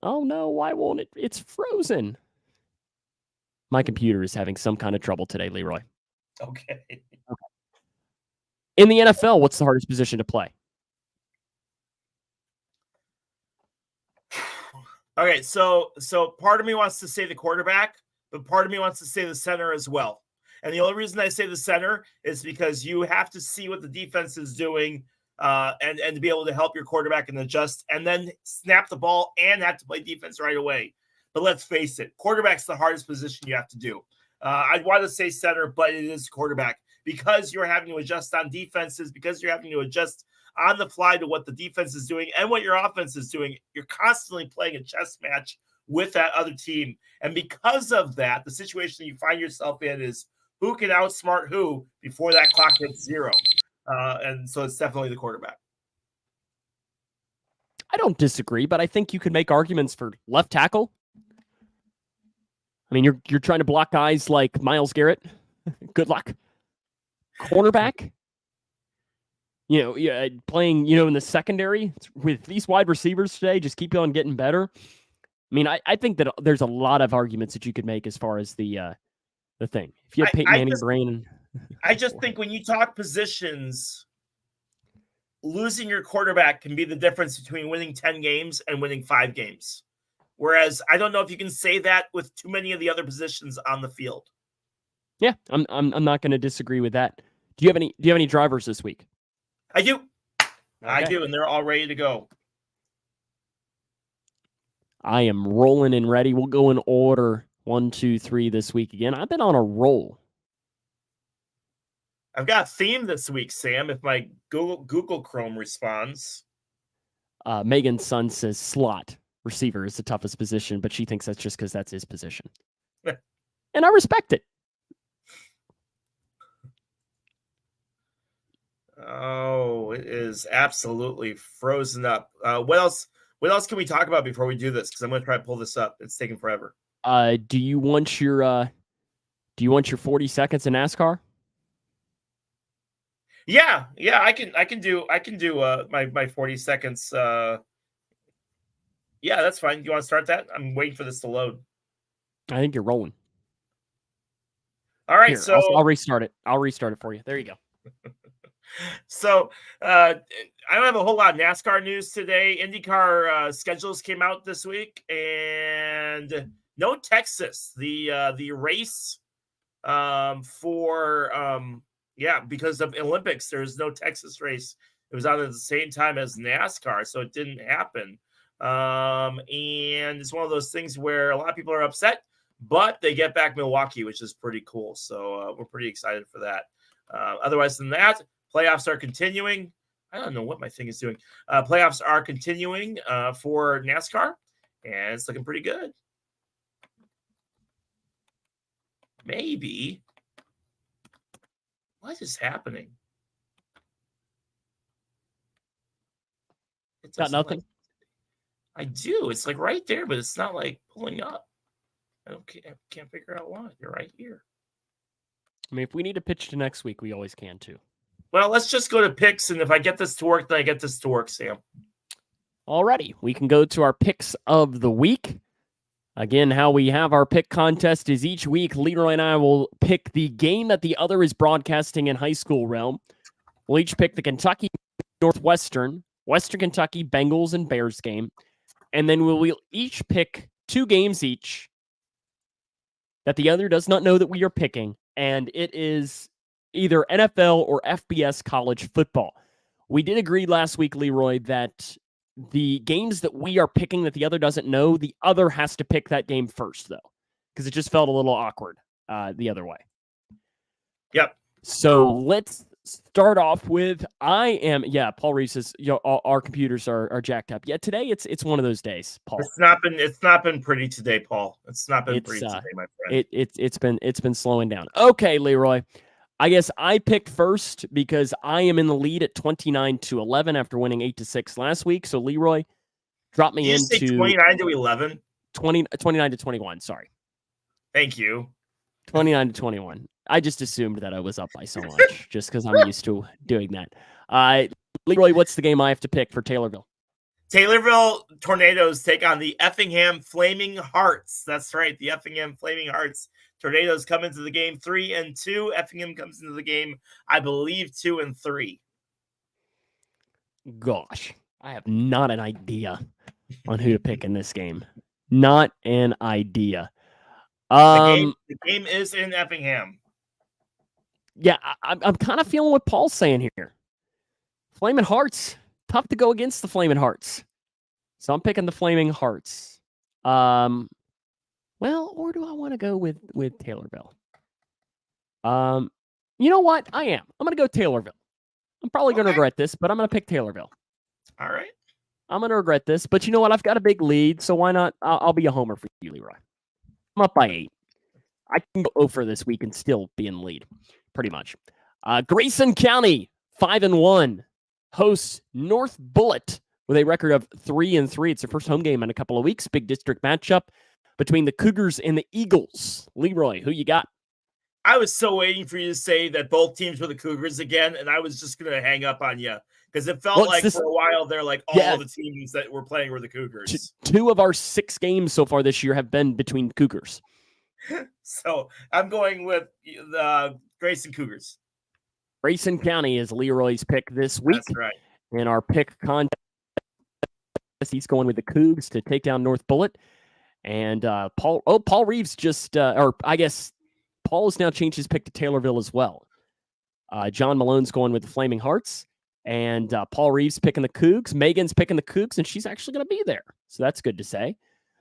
no, why won't it? It's frozen. My computer is having some kind of trouble today, Leroy. Okay. In the NFL, what's the hardest position to play? Okay, so part of me wants to say the quarterback, but part of me wants to say the center as well. And the only reason I say the center is because you have to see what the defense is doing and to be able to help your quarterback and adjust and then snap the ball and have to play defense right away. But let's face it, quarterback's the hardest position you have to do. I'd want to say center, but it is quarterback because you're having to adjust on defenses, because you're having to adjust on the fly to what the defense is doing and what your offense is doing. You're constantly playing a chess match with that other team. And because of that, the situation you find yourself in is who can outsmart who before that clock hits zero. And so it's definitely the quarterback. I don't disagree, but I think you could make arguments for left tackle. I mean, you're trying to block guys like Myles Garrett. Good luck. Cornerback. Playing, in the secondary with these wide receivers today, just keep on getting better. I mean, I think that there's a lot of arguments that you could make as far as the thing. If you have Peyton Manning brain. I just think when you talk positions, losing your quarterback can be the difference between winning 10 games and winning 5 games. Whereas I don't know if you can say that with too many of the other positions on the field. Yeah, I'm not going to disagree with that. Do you have any drivers this week? I do. Okay. I do, and they're all ready to go. I am rolling and ready. We'll go in order 1, 2, 3 this week again. I've been on a roll. I've got a theme this week, Sam, if my Google Chrome responds. Megan's son says slot receiver is the toughest position, but she thinks that's just because that's his position. And I respect it. Oh, it is absolutely frozen up. What else can we talk about before we do this? Because I'm going to try to pull this up. It's taking forever. Do you want your 40 seconds in NASCAR? Yeah, I can do my 40 seconds. Yeah, that's fine. Do you want to start that? I'm waiting for this to load. I think you're rolling. All right, Here, so I'll restart it. I'll restart it for you. There you go. So I don't have a whole lot of NASCAR news today. IndyCar schedules came out this week, and no Texas. The race because of Olympics, there's no Texas race. It was on at the same time as NASCAR, so it didn't happen. And it's one of those things where a lot of people are upset, but they get back Milwaukee, which is pretty cool. So we're pretty excited for that. Otherwise than that, playoffs are continuing. I don't know what my thing is doing. Playoffs are continuing for NASCAR, and it's looking pretty good. Maybe. What is happening? Got nothing? I do. It's like right there, but it's not like pulling up. I can't figure out why. You're right here. I mean, if we need to pitch to next week, we always can too. Well, let's just go to picks, and if I get this to work, then I get this to work, Sam. Alrighty, we can go to our picks of the week. Again, how we have our pick contest is each week, Leroy and I will pick the game that the other is broadcasting in high school realm. We'll each pick the Kentucky Northwestern, Western Kentucky Bengals and Bears game. And then we'll each pick 2 games each that the other does not know that we are picking, and it is either NFL or FBS college football. We did agree last week, Leroy, that the games that we are picking that the other doesn't know, the other has to pick that game first, though, because it just felt a little awkward the other way. Yep. So let's start off with Paul Reeves says, our computers are jacked up. Yeah, today it's one of those days, Paul. It's not been pretty today, Paul. It's not been pretty today, my friend. It's been slowing down. Okay, Leroy. I guess I picked first because I am in the lead at 29-11 after winning 8-6 last week. So Leroy, drop me into 29-11. 29-21. Sorry. Thank you. 29-21. I just assumed that I was up by so much just because I'm used to doing that. Leroy, what's the game I have to pick for Taylorville? Taylorville Tornadoes take on the Effingham Flaming Hearts. That's right, the Effingham Flaming Hearts. Tornadoes come into the game 3-2. Effingham comes into the game, I believe, 2-3. Gosh, I have not an idea on who to pick in this game. Not an idea. The game is in Effingham. Yeah, I'm kind of feeling what Paul's saying here. Flaming Hearts. Tough to go against the Flaming Hearts. So I'm picking the Flaming Hearts. Well, or do I want to go with Taylorville? You know what? I'm going to go Taylorville. I'm probably going to regret this, but I'm going to pick Taylorville. All right. I'm going to regret this, but you know what? I've got a big lead, so why not? I'll be a homer for you, Leroy. I'm up by 8. I can go over this week and still be in the lead, pretty much. Grayson County, 5-1, hosts North Bullitt with a record of 3-3. It's their first home game in a couple of weeks. Big district matchup between the Cougars and the Eagles. Leroy, who you got? I was so waiting for you to say that both teams were the Cougars again, and I was just going to hang up on you because it felt for a while there like all the teams that were playing were the Cougars. 2 of our 6 games so far this year have been between Cougars. So I'm going with the Grayson Cougars. Grayson County is Leroy's pick this week. That's right. In our pick contest, he's going with the Cougs to take down North Bullitt. And Paul Reeves I guess Paul has now changed his pick to Taylorville as well. John Malone's going with the Flaming Hearts. And Paul Reeves picking the Cougs. Megan's picking the Cougs, and she's actually going to be there. So that's good to say.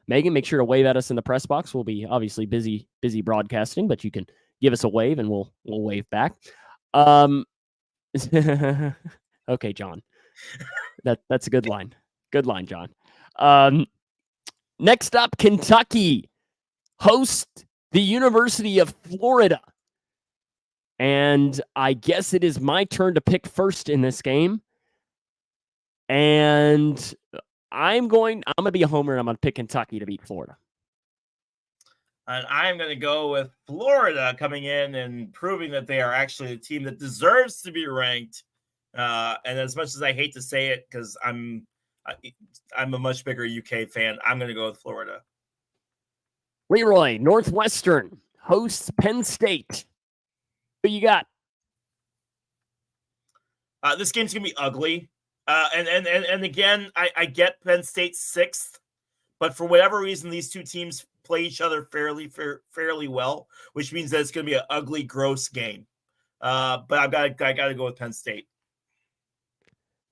Megan, make sure to wave at us in the press box. We'll be obviously busy broadcasting, but you can give us a wave, and we'll wave back. Okay, John. That's a good line. Good line, John. Next up, Kentucky host the University of Florida. And I guess it is my turn to pick first in this game. And I'm going to be a homer, and I'm going to pick Kentucky to beat Florida. And I'm going to go with Florida coming in and proving that they are actually a team that deserves to be ranked. And as much as I hate to say it, because I'm a much bigger UK fan, I'm going to go with Florida. Leroy, Northwestern hosts Penn State. Who you got? This game's going to be ugly. And again, I get Penn State 6th, but for whatever reason, these two teams play each other fairly well, which means that it's going to be an ugly, gross game. But I got to go with Penn State.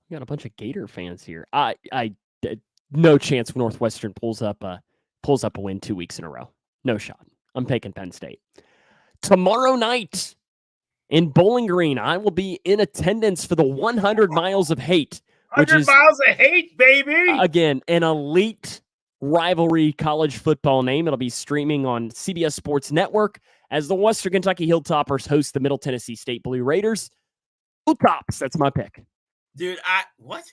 We got a bunch of Gator fans here. No chance Northwestern pulls up a win 2 weeks in a row. No shot. I'm taking Penn State. Tomorrow night in Bowling Green, I will be in attendance for the 100 Miles of Hate. 100 Miles of Hate, baby! Again, an elite rivalry college football name. It'll be streaming on CBS Sports Network as the Western Kentucky Hilltoppers host the Middle Tennessee State Blue Raiders. Go Tops. That's my pick. Dude, what?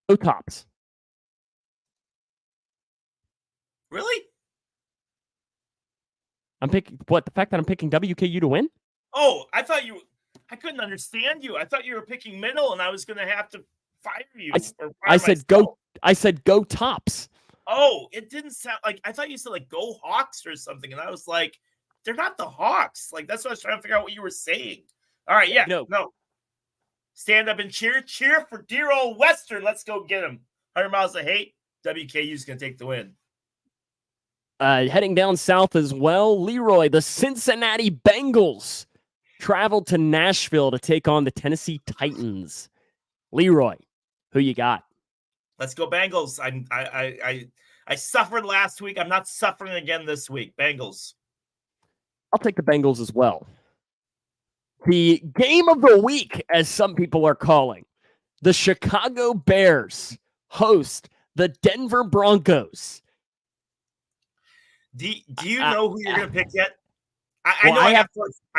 Go Tops. Really? I'm picking what? The fact that I'm picking WKU to win? Oh, I couldn't understand you. I thought you were picking Middle, and I was going to have to fire you. I said go Tops. Oh, it didn't sound like, I thought you said like go Hawks or something, and I was like, they're not the Hawks. Like, that's what I was trying to figure out what you were saying. All right, yeah, no. Stand up and cheer for dear old Western. Let's go get them. 100 Miles of Hate. WKU's going to take the win. Heading down south as well, Leroy, the Cincinnati Bengals travel to Nashville to take on the Tennessee Titans. Leroy, who you got? Let's go Bengals. I suffered last week. I'm not suffering again this week. Bengals. I'll take the Bengals as well. The game of the week, as some people are calling, the Chicago Bears host the Denver Broncos. Do you know who you're going to pick yet? I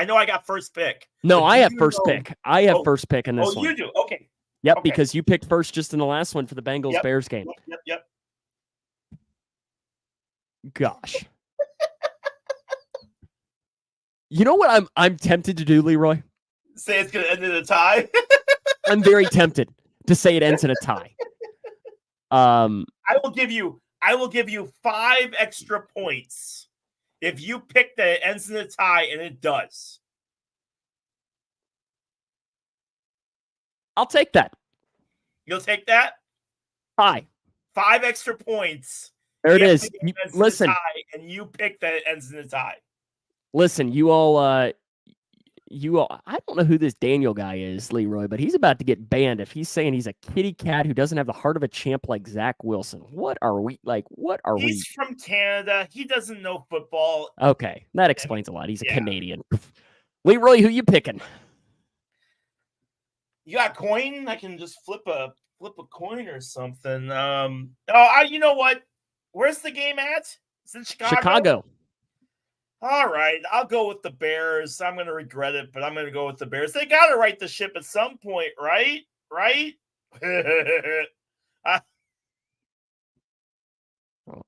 know I got first pick. No, I have first pick. I have first pick in this one. Oh, you do? Okay. Yep, okay. Because you picked first just in the last one for the Bengals-Bears game. Yep. Gosh. You know what I'm tempted to do, Leroy? Say it's going to end in a tie? I'm very tempted to say it ends in a tie. I will give you 5 extra points if you pick that it ends in a tie, and it does. I'll take that. You'll take that? Hi. 5 extra points. There it is. Listen. And you pick that it ends in a tie. Listen, you all, I don't know who this Daniel guy is, Leroy, but he's about to get banned if he's saying he's a kitty cat who doesn't have the heart of a champ like Zach Wilson. What are we? He's from Canada. He doesn't know football. Okay, that explains a lot. He's a Canadian. Leroy, who you picking? You got a coin? I can just flip a coin or something. You know what? Where's the game at? Is it Chicago. All right, I'll go with the Bears. I'm going to regret it, but I'm going to go with the Bears. They got to right the ship at some point, right? Right?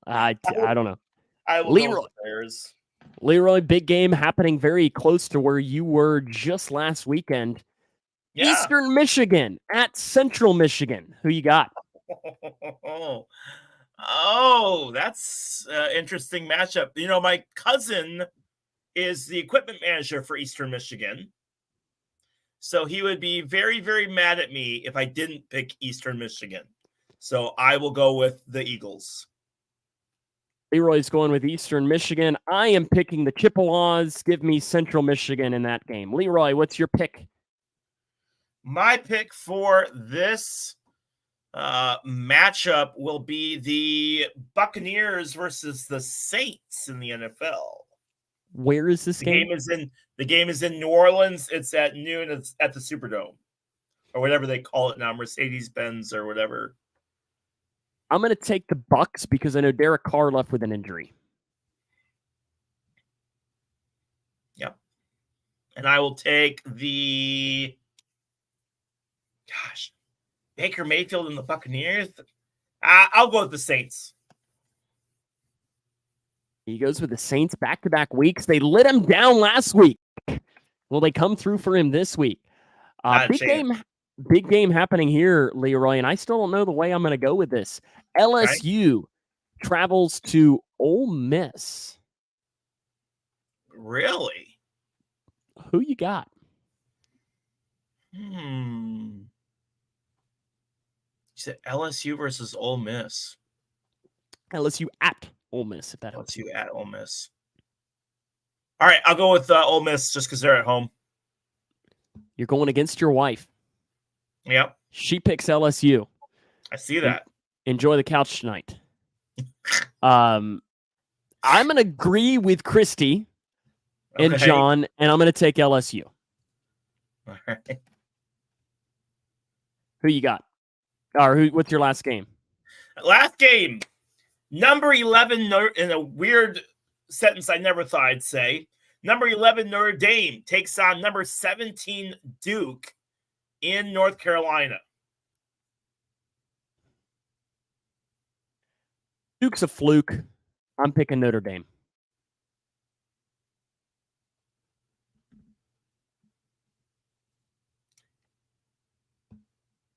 I don't know. I will go with the Bears. Leroy, big game happening very close to where you were just last weekend. Yeah. Eastern Michigan at Central Michigan. Who you got? Oh, that's an interesting matchup. You know, my cousin is the equipment manager for Eastern Michigan. So he would be very, very mad at me if I didn't pick Eastern Michigan. So I will go with the Eagles. Leroy's going with Eastern Michigan. I am picking the Chippewas. Give me Central Michigan in that game. Leroy, what's your pick? My pick for this matchup will be the Buccaneers versus the Saints in the NFL. Where is this game? The game is in New Orleans. It's at noon. It's at the Superdome or whatever they call it now, Mercedes-Benz or whatever. I'm going to take the Bucks because I know Derek Carr left with an injury. Yep. And I will take the Baker Mayfield and the Buccaneers. I'll go with the Saints. He goes with the Saints back-to-back weeks. They lit him down last week. Will they come through for him this week? Big game happening here, Leroy, and I still don't know the way I'm going to go with this. LSU travels to Ole Miss. Really? Who you got? You said LSU versus Ole Miss. LSU at Ole Miss, if that helps. LSU at Ole Miss. All right, I'll go with Ole Miss just because they're at home. You're going against your wife. Yep. She picks LSU. I see that. Enjoy the couch tonight. I'm going to agree with Christy and John, and I'm going to take LSU. All right. Who you got? Or what's your last game? Last game. Number 11, in a weird sentence I never thought I'd say. Number 11, Notre Dame takes on number 17, Duke in North Carolina. Duke's a fluke. I'm picking Notre Dame.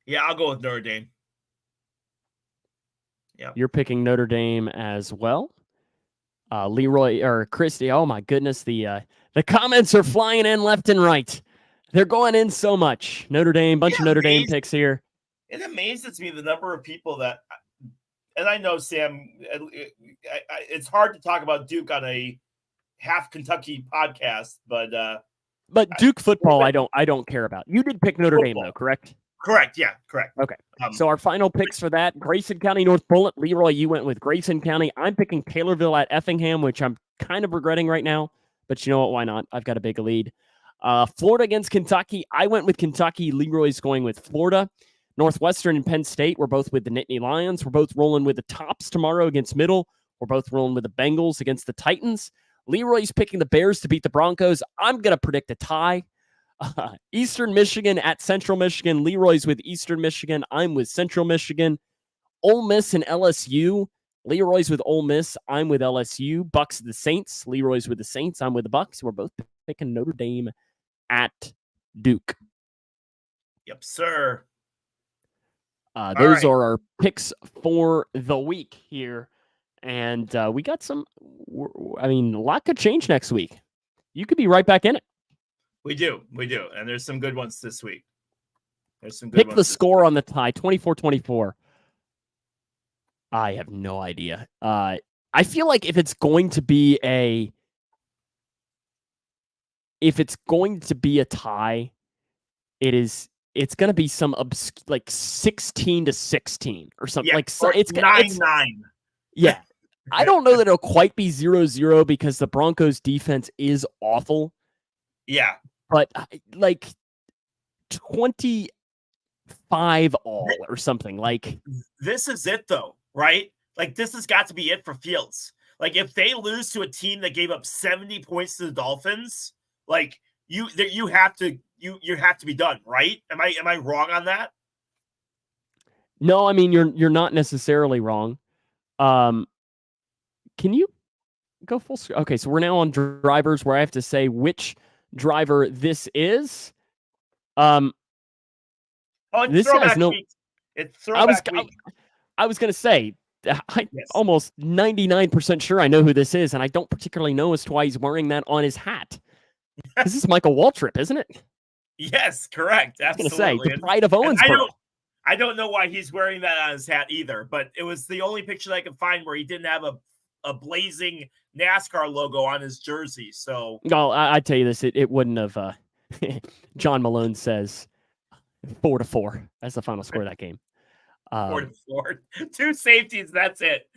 Yeah, I'll go with Notre Dame. Yeah, you're picking Notre Dame as well. Leroy or Christy, oh my goodness, the comments are flying in left and right. They're going in so much. Notre Dame, bunch of Notre Dame picks here. It amazes me the number of people that and I know, Sam, it's hard to talk about Duke on a half Kentucky podcast, but Duke football, I don't care about. You did pick Notre Dame, though, correct? Correct. Yeah, correct. Okay. So our final picks for that: Grayson County, North Bullitt. Leroy, you went with Grayson County. I'm picking Taylorville at Effingham, which I'm kind of regretting right now. But you know what? Why not? I've got a big lead. Florida against Kentucky. I went with Kentucky. Leroy's going with Florida. Northwestern and Penn State. We're both with the Nittany Lions. We're both rolling with the Tops tomorrow against Middle. We're both rolling with the Bengals against the Titans. Leroy's picking the Bears to beat the Broncos. I'm going to predict a tie. Eastern Michigan at Central Michigan. Leroy's with Eastern Michigan. I'm with Central Michigan. Ole Miss and LSU. Leroy's with Ole Miss. I'm with LSU. Bucks the Saints. Leroy's with the Saints. I'm with the Bucks. We're both picking Notre Dame at Duke. Yep, sir. Those are our picks for the week here. And we got a lot could change next week. You could be right back in it. We do. And there's some good ones this week. Pick the score on the tie, 24-24. I have no idea. I feel like if it's going to be a tie, it's going to be some like 16-16 or something. Yeah, like so, it's 9-9. Yeah. I don't know that it'll quite be 0-0 because the Broncos defense is awful. Yeah. But like 25 all or something. Like, this is it though, right? Like, this has got to be it for Fields. Like, if they lose to a team that gave up 70 points to the Dolphins, like you have to be done, right? Am I wrong on that? No, I mean you're not necessarily wrong. Can you go full screen? Okay, so we're now on drivers where I have to say which driver this is. It's this has no. It's throwback week. I was gonna say, almost 99% sure I know who this is, and I don't particularly know as to why he's wearing that on his hat. This is Michael Waltrip, isn't it? Yes, correct. Absolutely. I was gonna say the pride of Owensboro. I don't know why he's wearing that on his hat either, but it was the only picture that I could find where he didn't have a blazing NASCAR logo on his jersey. So, no, I tell you this, it wouldn't have. John Malone says 4-4. That's the final score of that game. 4-4. 2 safeties. That's it.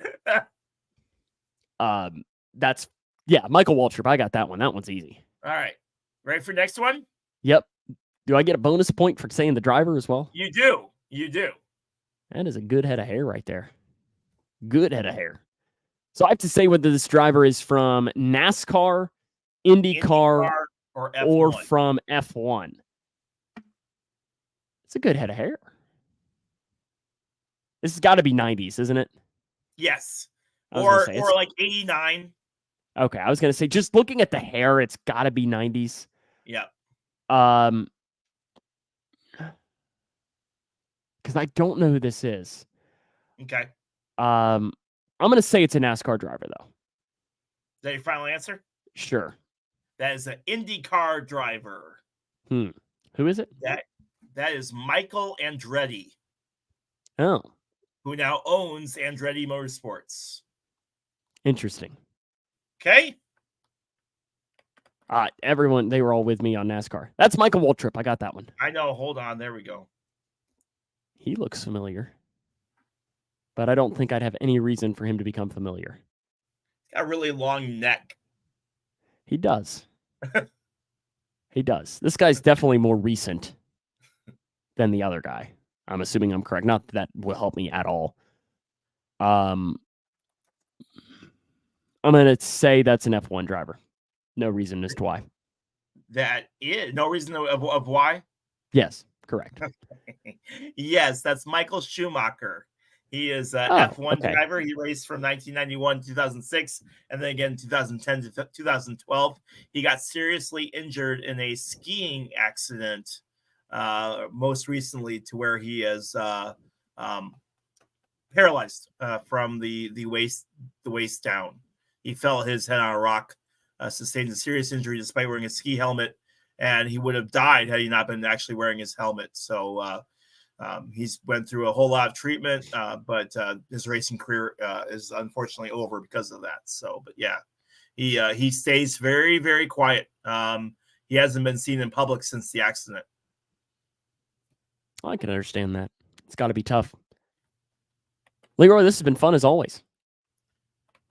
That's Michael Waltrip. I got that one. That one's easy. All right. Ready for next one? Yep. Do I get a bonus point for saying the driver as well? You do. That is a good head of hair right there. Good head of hair. So I have to say whether this driver is from NASCAR, IndyCar or from F1. It's a good head of hair. This has got to be 90s, isn't it? Yes. Or like 89. Okay, I was going to say, just looking at the hair, it's got to be 90s. Yeah. Because I don't know who this is. Okay. I'm going to say it's a NASCAR driver, though. Is that your final answer? Sure. That is an IndyCar driver. Who is it? That is Michael Andretti. Oh. Who now owns Andretti Motorsports. Interesting. Okay. Everyone, they were all with me on NASCAR. That's Michael Waltrip. I got that one. I know. Hold on. There we go. He looks familiar. But I don't think I'd have any reason for him to become familiar. He's got a really long neck. He does. He does. This guy's definitely more recent than the other guy. I'm assuming I'm correct. Not that will help me at all. I'm going to say that's an F1 driver. No reason as to why. That is no reason of why? Yes, correct. Yes, that's Michael Schumacher. He is an F1 driver. He raced from 1991 to 2006, and then again 2010 to 2012. He got seriously injured in a skiing accident, most recently, to where he is paralyzed from the waist down. He fell his head on a rock, sustained a serious injury despite wearing a ski helmet, and he would have died had he not been actually wearing his helmet. So He's went through a whole lot of treatment, but his racing career is unfortunately over because of that. So, but yeah, he stays very, very quiet. He hasn't been seen in public since the accident. I can understand that. It's got to be tough. Leroy, this has been fun as always.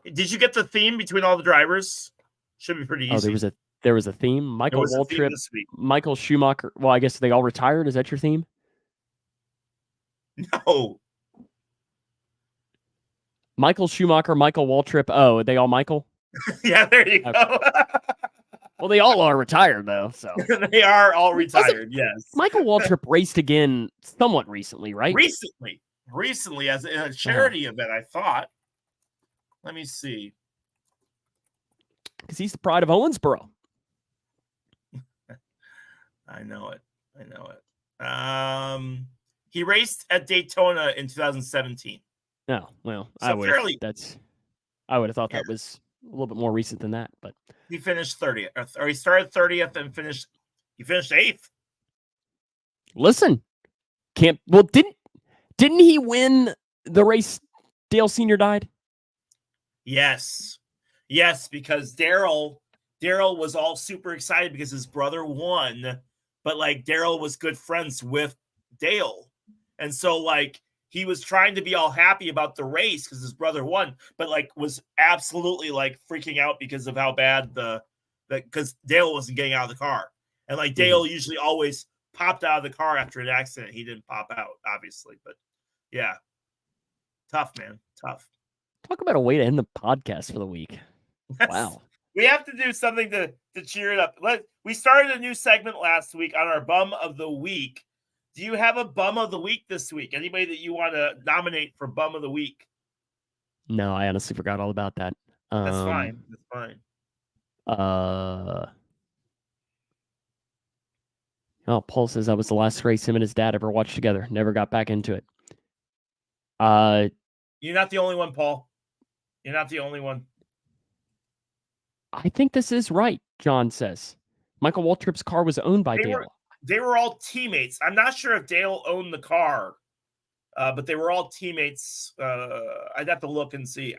Did you get the theme between all the drivers? Should be pretty easy. Oh, there was a theme. Michael Waltrip, this week. Michael Schumacher. Well, I guess they all retired. Is that your theme? No. Michael Schumacher, Michael Waltrip. Oh, they all Michael? Yeah, there you go. Well, they all are retired, though. So they are all retired, yes. Michael Waltrip raced again somewhat recently, right? Recently as a charity event, I thought. Let me see. Because he's the pride of Owensboro. I know it. He raced at Daytona in 2017. Oh, well, So I would have thought that was a little bit more recent than that, but he finished 30th, or he started 30th and finished 8th. Listen, didn't he win the race Dale Sr. died? Yes, because Daryl was all super excited because his brother won, but like Daryl was good friends with Dale. And so like he was trying to be all happy about the race because his brother won, but like was absolutely like freaking out because of how bad because Dale wasn't getting out of the car. And like Dale usually always popped out of the car after an accident. He didn't pop out, obviously, but yeah. Tough, man. Tough. Talk about a way to end the podcast for the week. Wow. We have to do something to cheer it up. We started a new segment last week on our Bum of the Week. Do you have a Bum of the Week this week? Anybody that you want to nominate for Bum of the Week? No, I honestly forgot all about that. That's fine. Paul says that was the last race him and his dad ever watched together. Never got back into it. You're not the only one, Paul. You're not the only one. I think this is right, John says. Michael Waltrip's car was owned by Dale. They were all teammates. I'm not sure if Dale owned the car, but they were all teammates. I'd have to look and see.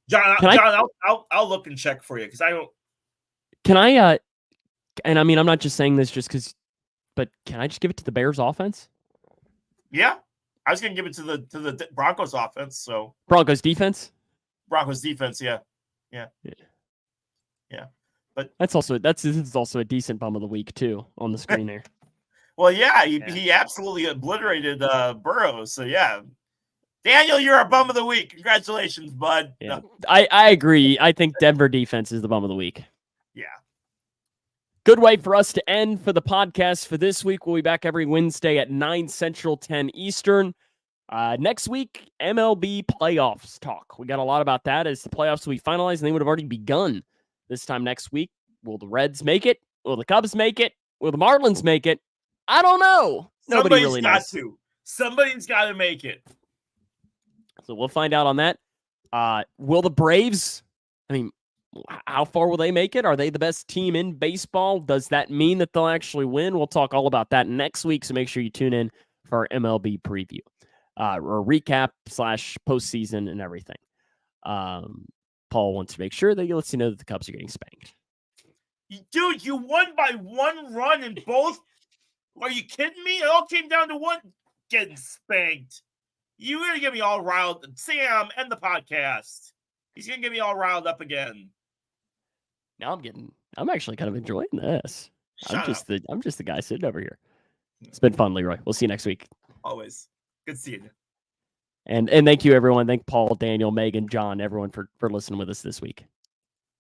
John, I'll look and check for you because I don't. Can I? And I mean, I'm not just saying this just because, but can I just give it to the Bears offense? Yeah, I was going to give it to the Broncos offense. So Broncos defense. Yeah. But this is also a decent Bum of the Week too on the screen there. Well, yeah, he absolutely obliterated Burrows. So yeah, Daniel, you're our Bum of the Week. Congratulations, bud. Yeah. No. I agree. I think Denver defense is the Bum of the Week. Yeah. Good way for us to end for the podcast for this week. We'll be back every Wednesday at 9 Central, 10 Eastern. Next week, MLB playoffs talk. We got a lot about that as the playoffs will be finalized and they would have already begun this time next week. Will the Reds make it? Will the Cubs make it? Will the Marlins make it? I don't know. Nobody really knows. Somebody's got to make it. So we'll find out on that. Will the Braves, I mean, how far will they make it? Are they the best team in baseball? Does that mean that they'll actually win? We'll talk all about that next week, so make sure you tune in for our MLB preview. Or recap / postseason and everything. Paul wants to make sure that he lets you know that the Cubs are getting spanked. Dude, you won by 1 run in both. Are you kidding me? It all came down to one getting spanked. You're going to get me all riled. Sam, end the podcast. He's going to get me all riled up again. Now I'm actually kind of enjoying this. I'm just the guy sitting over here. It's been fun, Leroy. We'll see you next week. Always. Good seeing you. And thank you, everyone. Thank Paul, Daniel, Megan, John, everyone for listening with us this week.